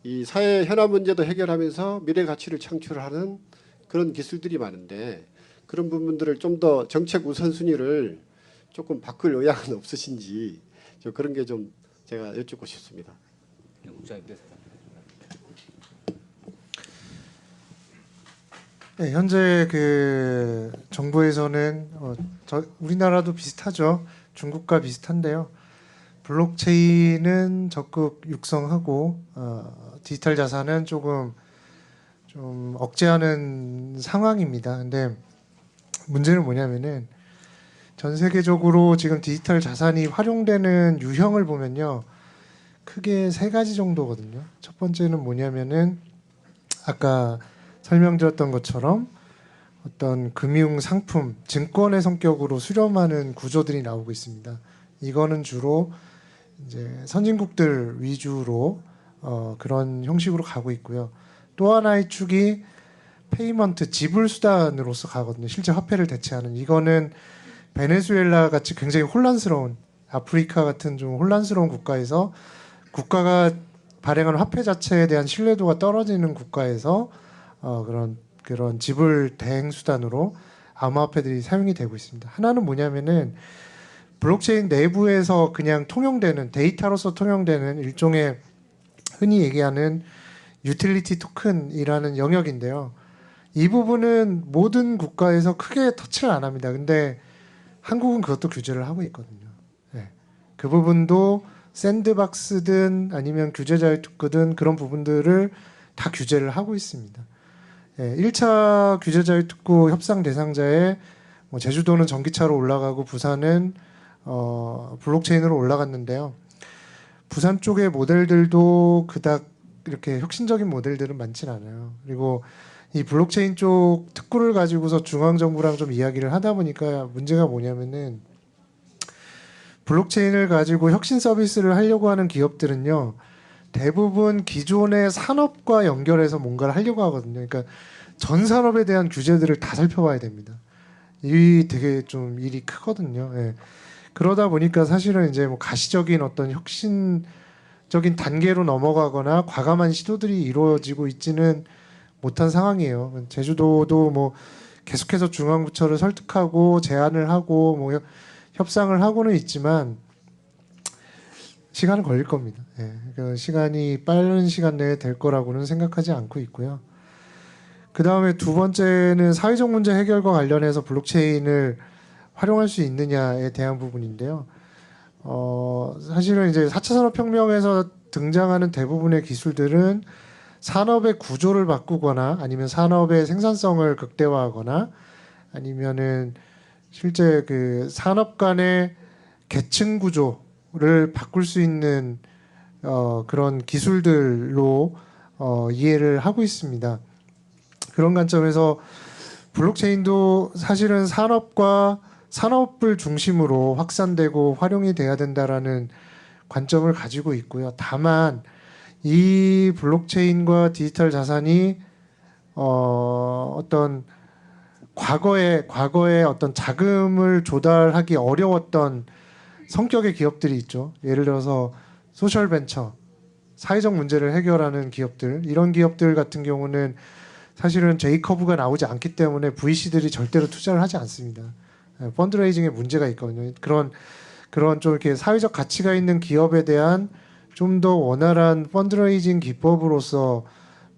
이 사회 현안 문제도 해결하면서 미래 가치를 창출하는 그런 기술들이 많은데 그런 부분들을 좀 더 정책 우선순위를 조금 바꿀 의향은 없으신지 그런 게 좀 제가 여쭙고 싶습니다. 국장님께서. 네, 현재 그 정부에서는 우리나라도 비슷하죠. 중국과 비슷한데요. 블록체인은 적극 육성하고 디지털 자산은 조금 좀 억제하는 상황입니다. 근데 문제는 뭐냐면은 전 세계적으로 지금 디지털 자산이 활용되는 유형을 보면요. 크게 세 가지 정도거든요. 첫 번째는 뭐냐면은 아까 설명드렸던 것처럼 어떤 금융 상품, 증권의 성격으로 수렴하는 구조들이 나오고 있습니다. 이거는 주로 이제 선진국들 위주로 그런 형식으로 가고 있고요. 또 하나의 축이 페이먼트, 지불 수단으로서 가거든요. 실제 화폐를 대체하는. 이거는 베네수엘라 같이 굉장히 혼란스러운 아프리카 같은 좀 혼란스러운 국가에서 국가가 발행한 화폐 자체에 대한 신뢰도가 떨어지는 국가에서 그런 지불 대행 수단으로 암호화폐들이 사용이 되고 있습니다. 하나는 뭐냐면은 블록체인 내부에서 그냥 통용되는 데이터로서 통용되는 일종의 흔히 얘기하는 유틸리티 토큰이라는 영역인데요. 이 부분은 모든 국가에서 크게 터치를 안 합니다. 근데 한국은 그것도 규제를 하고 있거든요. 네. 그 부분도 샌드박스든 아니면 규제 자유 특구든 그런 부분들을 다 규제를 하고 있습니다. 네. 1차 규제 자유 특구 협상 대상자에 뭐 제주도는 전기차로 올라가고 부산은 블록체인으로 올라갔는데요. 부산 쪽의 모델들도 그닥 이렇게 혁신적인 모델들은 많진 않아요. 그리고 이 블록체인 쪽 특구를 가지고서 중앙정부랑 좀 이야기를 하다 보니까 문제가 뭐냐면은 블록체인을 가지고 혁신 서비스를 하려고 하는 기업들은요. 대부분 기존의 산업과 연결해서 뭔가를 하려고 하거든요. 그러니까 전 산업에 대한 규제들을 다 살펴봐야 됩니다. 이 되게 좀 일이 크거든요. 예. 그러다 보니까 사실은 이제 뭐 가시적인 어떤 혁신적인 단계로 넘어가거나 과감한 시도들이 이루어지고 있지는 못한 상황이에요. 제주도도 뭐 계속해서 중앙부처를 설득하고 제안을 하고 뭐 협상을 하고는 있지만 시간은 걸릴 겁니다. 예. 그 시간이 빠른 시간 내에 될 거라고는 생각하지 않고 있고요. 그 다음에 두 번째는 사회적 문제 해결과 관련해서 블록체인을 활용할 수 있느냐에 대한 부분인데요. 사실은 이제 4차 산업혁명에서 등장하는 대부분의 기술들은 산업의 구조를 바꾸거나 아니면 산업의 생산성을 극대화하거나 아니면은 실제 그 산업 간의 계층 구조를 바꿀 수 있는 그런 기술들로 이해를 하고 있습니다. 그런 관점에서 블록체인도 사실은 산업을 중심으로 확산되고 활용이 돼야 된다라는 관점을 가지고 있고요. 다만 이 블록체인과 디지털 자산이 어떤 과거에 어떤 자금을 조달하기 어려웠던 성격의 기업들이 있죠. 예를 들어서 소셜 벤처, 사회적 문제를 해결하는 기업들, 이런 기업들 같은 경우는 사실은 J커브가 나오지 않기 때문에 VC들이 절대로 투자를 하지 않습니다. 펀드레이징에 문제가 있거든요. 그런 좀 이렇게 사회적 가치가 있는 기업에 대한 좀 더 원활한 펀드레이징 기법으로서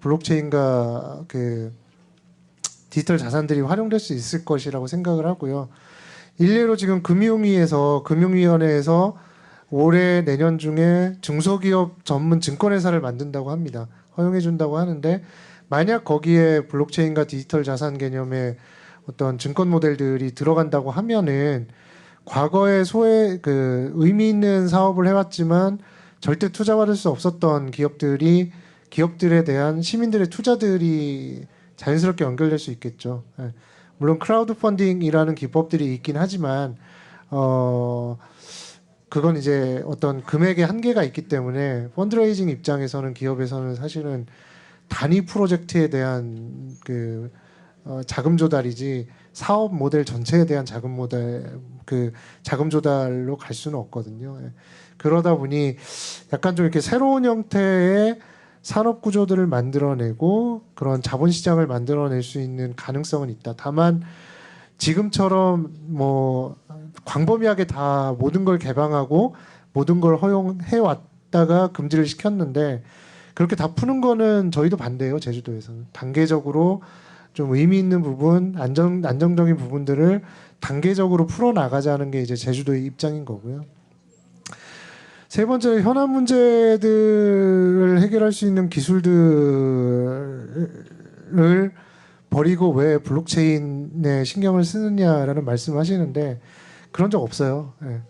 블록체인과 그 디지털 자산들이 활용될 수 있을 것이라고 생각을 하고요. 일례로 지금 금융위원회에서 올해 내년 중에 중소기업 전문 증권회사를 만든다고 합니다. 허용해 준다고 하는데 만약 거기에 블록체인과 디지털 자산 개념의 어떤 증권 모델들이 들어간다고 하면은 과거에 의미 있는 사업을 해왔지만 절대 투자받을 수 없었던 기업들에 대한 시민들의 투자들이 자연스럽게 연결될 수 있겠죠. 예. 물론 크라우드 펀딩이라는 기법들이 있긴 하지만 그건 이제 어떤 금액의 한계가 있기 때문에 펀드레이징 입장에서는 기업에서는 사실은 단위 프로젝트에 대한 자금 조달이지 사업 모델 전체에 대한 자금 조달로 갈 수는 없거든요. 예. 그러다 보니 약간 좀 이렇게 새로운 형태의 산업 구조들을 만들어내고 그런 자본시장을 만들어낼 수 있는 가능성은 있다. 다만 지금처럼 뭐 광범위하게 다 모든 걸 개방하고 모든 걸 허용해 왔다가 금지를 시켰는데 그렇게 다 푸는 거는 저희도 반대예요. 제주도에서는 단계적으로 좀 의미 있는 부분, 안정적인 부분들을 단계적으로 풀어 나가자는 게 이제 제주도의 입장인 거고요. 세 번째, 현안 문제들을 해결할 수 있는 기술들을 버리고 왜 블록체인에 신경을 쓰느냐라는 말씀을 하시는데 그런 적 없어요. 예.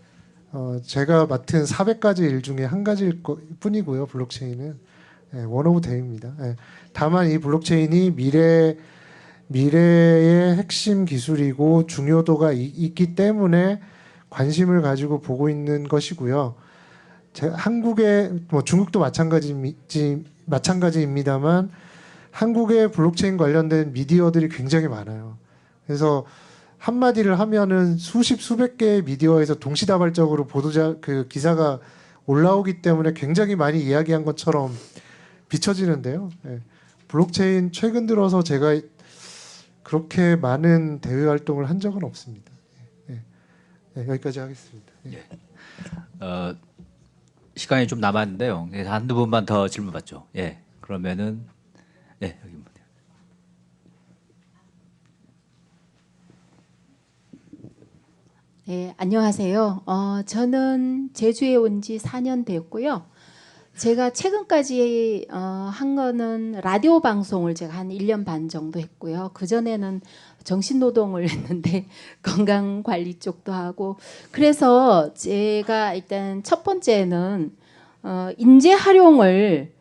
제가 맡은 400가지 일 중에 한 가지일 뿐이고요. 블록체인은 원 오브 데이입니다. 예. 다만 이 블록체인이 미래의 핵심 기술이고 중요도가 있기 때문에 관심을 가지고 보고 있는 것이고요. 한국의 뭐 중국도 마찬가지입니다만 한국의 블록체인 관련된 미디어들이 굉장히 많아요. 그래서 한마디를 하면은 수백 개의 미디어에서 동시다발적으로 기사가 올라오기 때문에 굉장히 많이 이야기한 것처럼 비춰지는데요. 예. 블록체인 최근 들어서 제가 그렇게 많은 대외 활동을 한 적은 없습니다. 예. 예. 여기까지 하겠습니다. 예. 시간이 좀 남았는데요. 그래서 한두 분만 더 질문 받죠. 예. 그러면은 예, 여기입니다. 네, 안녕하세요. 저는 제주에 온 지 4년 됐고요. 제가 최근까지 한 거는 라디오 방송을 제가 한 1년 반 정도 했고요. 그전에는 정신노동을 했는데 건강관리 쪽도 하고 그래서 제가 일단 첫 번째는 인재 활용을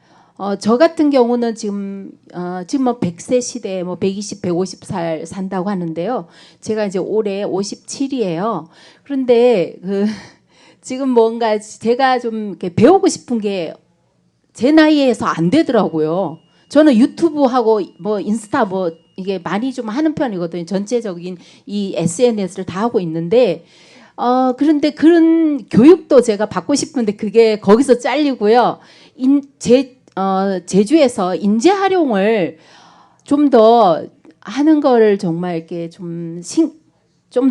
저 같은 경우는 지금 뭐 100세 시대에 뭐 120, 150살 산다고 하는데요. 제가 이제 올해 57이에요. 그런데 지금 뭔가 제가 좀 이렇게 배우고 싶은 게 제 나이에서 안 되더라고요. 저는 유튜브 하고 뭐 인스타 뭐 이게 많이 좀 하는 편이거든요. 전체적인 이 SNS를 다 하고 있는데 그런데 그런 교육도 제가 받고 싶은데 그게 거기서 잘리고요. 제주에서 인재 활용을 좀 더 하는 거를 정말 이렇게 좀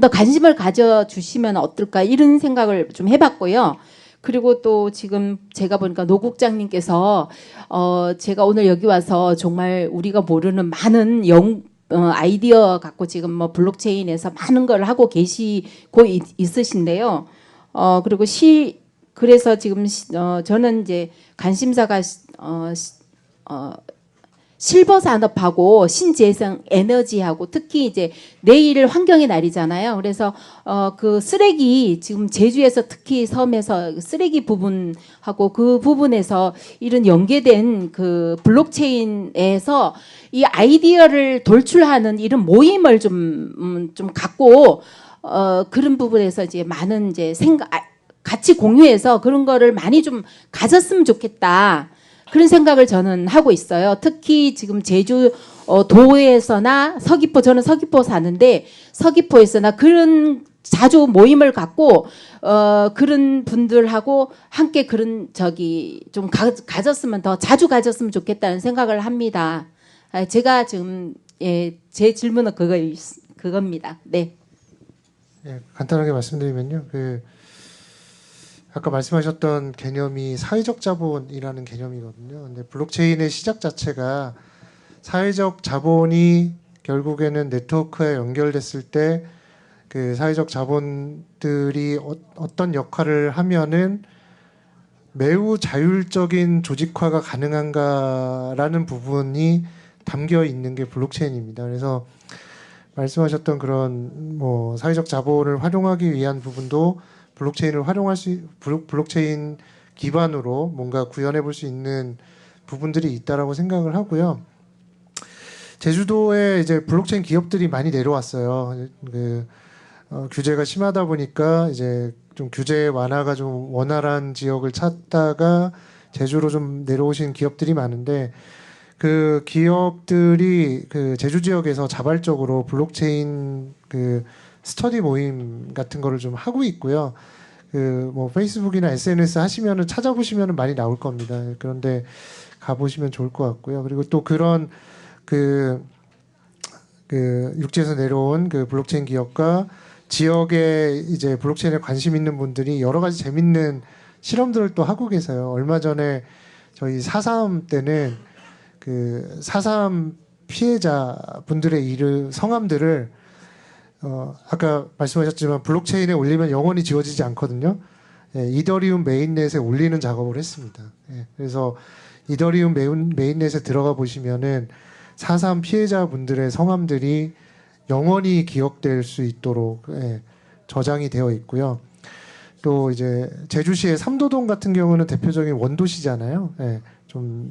더 관심을 가져주시면 어떨까 이런 생각을 좀 해봤고요. 그리고 또 지금 제가 보니까 노 국장님께서 제가 오늘 여기 와서 정말 우리가 모르는 많은 아이디어 갖고 지금 뭐 블록체인에서 많은 걸 하고 계시고 있으신데요. 그리고 그래서 지금 저는 이제 관심사가 실버 산업하고 신재생 에너지하고 특히 이제 내일 환경의 날이잖아요. 그래서 그 쓰레기 지금 제주에서 특히 섬에서 쓰레기 부분하고 그 부분에서 이런 연계된 그 블록체인에서 이 아이디어를 돌출하는 이런 모임을 좀 갖고 그런 부분에서 이제 많은 이제 같이 공유해서 그런 거를 많이 좀 가졌으면 좋겠다. 그런 생각을 저는 하고 있어요. 특히 지금 제주 도에서나 서귀포, 저는 서귀포 사는데 서귀포에서나 그런 자주 모임을 갖고 그런 분들하고 함께 그런 좀 가졌으면 더 자주 가졌으면 좋겠다는 생각을 합니다. 제가 지금 제 질문은 그겁니다. 네. 예, 간단하게 말씀드리면요. 아까 말씀하셨던 개념이 사회적 자본이라는 개념이거든요. 근데 블록체인의 시작 자체가 사회적 자본이 결국에는 네트워크에 연결됐을 때 그 사회적 자본들이 어떤 역할을 하면은 매우 자율적인 조직화가 가능한가라는 부분이 담겨 있는 게 블록체인입니다. 그래서 말씀하셨던 그런 뭐 사회적 자본을 활용하기 위한 부분도 블록체인을 블록체인 기반으로 뭔가 구현해 볼 수 있는 부분들이 있다라고 생각을 하고요. 제주도에 이제 블록체인 기업들이 많이 내려왔어요. 규제가 심하다 보니까 이제 좀 규제 완화가 좀 원활한 지역을 찾다가 제주로 좀 내려오신 기업들이 많은데 그 기업들이 그 제주 지역에서 자발적으로 블록체인 그 스터디 모임 같은 거를 좀 하고 있고요. 그 뭐 페이스북이나 SNS 하시면은 찾아보시면은 많이 나올 겁니다. 그런데 가보시면 좋을 것 같고요. 그리고 또 그런 그 육지에서 내려온 그 블록체인 기업과 지역에 이제 블록체인에 관심 있는 분들이 여러 가지 재밌는 실험들을 또 하고 계세요. 얼마 전에 저희 4.3 때는 그 4.3 피해자 분들의 성함들을 아까 말씀하셨지만 블록체인에 올리면 영원히 지워지지 않거든요. 예, 이더리움 메인넷에 올리는 작업을 했습니다. 예, 그래서 이더리움 메인넷에 들어가 보시면은 4.3 피해자 분들의 성함들이 영원히 기억될 수 있도록 저장이 되어 있고요. 또 이제 제주시의 삼도동 같은 경우는 대표적인 원도시잖아요. 좀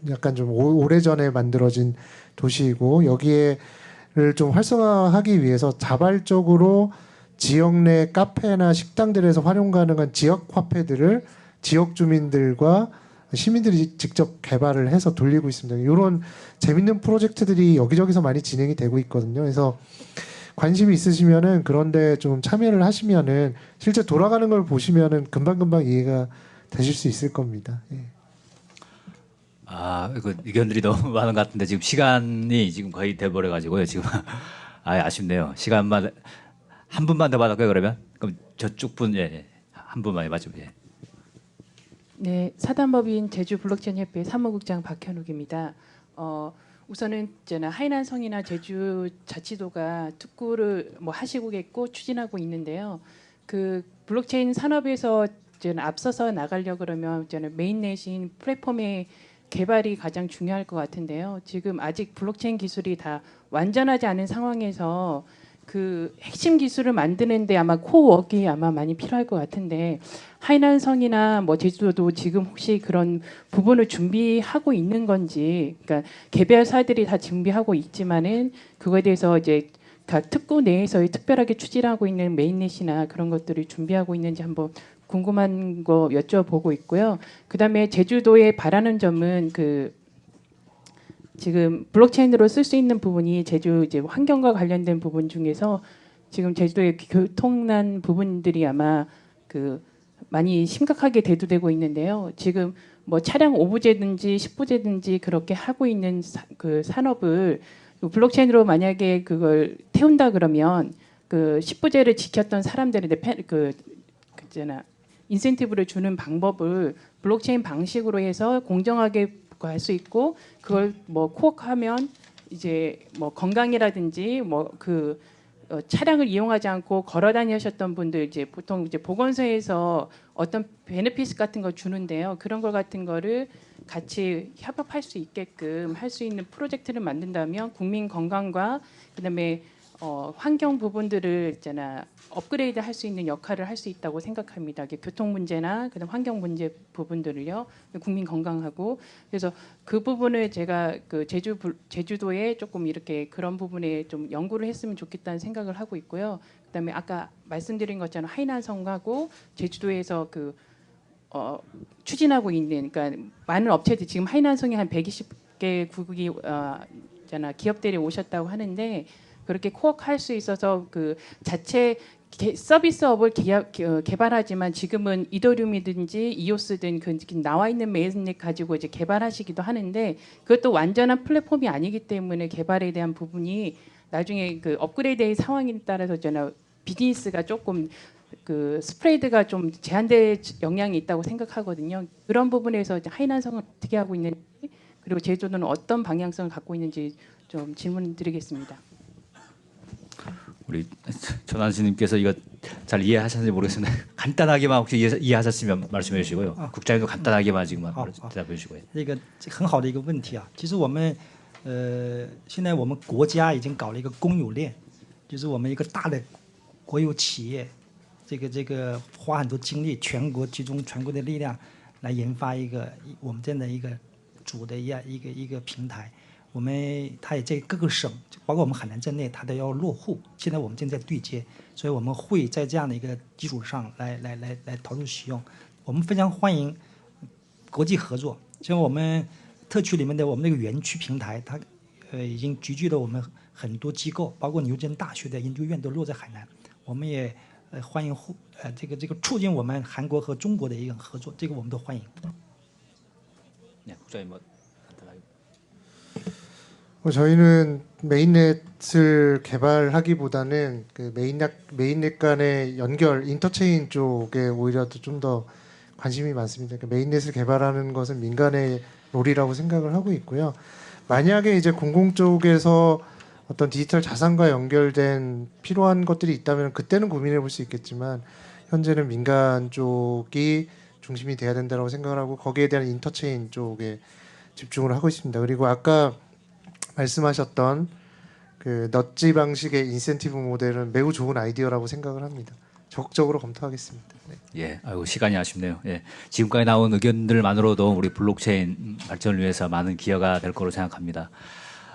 약간 좀 오래전에 만들어진 도시이고 여기에를 좀 활성화하기 위해서 자발적으로 지역 내 카페나 식당들에서 활용 가능한 지역 화폐들을 지역 주민들과 시민들이 직접 개발을 해서 돌리고 있습니다. 이런 재밌는 프로젝트들이 여기저기서 많이 진행이 되고 있거든요. 그래서 관심이 있으시면은 그런데 좀 참여를 하시면은 실제 돌아가는 걸 보시면은 금방금방 이해가 되실 수 있을 겁니다. 예. 이거 의견들이 너무 많은 것 같은데 지금 시간이 지금 거의 돼버려 가지고요. 지금 아쉽네요. 시간만 한 분만 더 받을까요 그러면? 그럼 저쪽 분 한 분만 맞죠? 예. 네, 사단법인 제주 블록체인 협회 사무국장 박현욱입니다. 우선은 저는 하이난성이나 제주 자치도가 특구를 뭐 하시고 있고 추진하고 있는데요. 그 블록체인 산업에서 저는 앞서서 나가려 그러면 저는 메인넷인 플랫폼의 개발이 가장 중요할 것 같은데요. 지금 아직 블록체인 기술이 다 완전하지 않은 상황에서 그 핵심 기술을 만드는데 아마 코어워크가 아마 많이 필요할 것 같은데 하이난성이나 뭐 제주도도 지금 혹시 그런 부분을 준비하고 있는 건지, 그러니까 개발사들이 다 준비하고 있지만은 그거에 대해서 이제 각 특구 내에서 특별하게 추진하고 있는 메인넷이나 그런 것들을 준비하고 있는지 한번 궁금한 거 여쭤보고 있고요. 그다음에 제주도에 바라는 점은 그 지금 블록체인으로 쓸 수 있는 부분이 제주 이제 환경과 관련된 부분 중에서 지금 제주도의 교통난 부분들이 아마 그 많이 심각하게 대두되고 있는데요. 지금 뭐 차량 5부제든지 10부제든지 그렇게 하고 있는 그 산업을 블록체인으로 만약에 그걸 태운다 그러면 그 10부제를 지켰던 사람들한테 있잖아 인센티브를 주는 방법을 블록체인 방식으로 해서 공정하게 할 수 있고 그걸 뭐 코어하면 이제 뭐 건강이라든지 뭐 그 차량을 이용하지 않고 걸어 다니셨던 분들 이제 보통 이제 보건소에서 어떤 베네피스 같은 거 주는데요. 그런 거 같은 거를 같이 협업할 수 있게끔 할 수 있는 프로젝트를 만든다면 국민 건강과 그다음에 환경 부분들을 있잖아 업그레이드 할 수 있는 역할을 할 수 있다고 생각합니다. 교통 문제나 그다음 환경 문제 부분들을요 국민 건강하고 그래서 그 부분을 제가 그 제주도에 조금 이렇게 그런 부분에 좀 연구를 했으면 좋겠다는 생각을 하고 있고요. 그다음에 아까 말씀드린 것처럼 하이난성하고 제주도에서 그 추진하고 있는 그러니까 많은 업체들 지금 하이난성에 한 120개 국이 있잖아 기업들이 오셨다고 하는데. 그렇게 코어할 수 있어서 그 자체 서비스업을 개발하지만 지금은 이더리움이든지 이오스든 그 나와 있는 메인넷 가지고 이제 개발하시기도 하는데 그것도 완전한 플랫폼이 아니기 때문에 개발에 대한 부분이 나중에 그 업그레이드의 상황에 따라서 저는 비즈니스가 조금 그 스프레이드가 좀 제한될 영향이 있다고 생각하거든요. 그런 부분에서 하이난성은 어떻게 하고 있는지 그리고 제주도는 어떤 방향성을 갖고 있는지 좀 질문드리겠습니다. 우리 전환수님께서 이거 잘 이해하셨는지 모르겠습니다. 간단하게만 혹시 이해하셨으면 말씀해 주시고요. 국장님도 간단하게만 지금 대답해 주시고요. 这个很好的一个问题啊。其实我们现在我们国家已经搞了一个公有链，就是我们一个大的国有企业，这个花很多精力，全国集中全国的力量来研发一个我们这样的一个主的一个平台。我们它也在各个省，包括我们海南在内，它都要落户。现在我们正在对接，所以我们会在这样的一个基础上来投入使用。我们非常欢迎国际合作，像我们特区里面的我们那个园区平台，它已经集聚了我们很多机构，包括牛津大学的研究院都落在海南。我们也欢迎这个促进我们韩国和中国的一个合作，这个我们都欢迎。 네, 국장님 뭐 간단하게. 저희는 메인넷을 개발하기보다는 그 메인넷 간의 연결 인터체인 쪽에 오히려 좀 더 관심이 많습니다. 그러니까 메인넷을 개발하는 것은 민간의 롤이라고 생각을 하고 있고요. 만약에 이제 공공 쪽에서 어떤 디지털 자산과 연결된 필요한 것들이 있다면 그때는 고민해 볼 수 있겠지만 현재는 민간 쪽이 중심이 돼야 된다고 생각을 하고 거기에 대한 인터체인 쪽에 집중을 하고 있습니다. 그리고 아까 말씀하셨던 그 넛지 방식의 인센티브 모델은 매우 좋은 아이디어라고 생각을 합니다. 적극적으로 검토하겠습니다. 네. 예, 아이고 시간이 아쉽네요. 예, 지금까지 나온 의견들만으로도 우리 블록체인 발전을 위해서 많은 기여가 될 거로 생각합니다.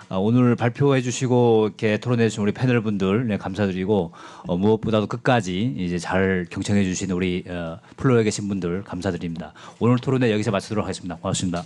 오늘 발표해 주시고 이렇게 토론해 주신 우리 패널 분들 네, 감사드리고 무엇보다도 끝까지 이제 잘 경청해 주신 우리 플로어에 계신 분들 감사드립니다. 오늘 토론회 여기서 마치도록 하겠습니다. 고맙습니다.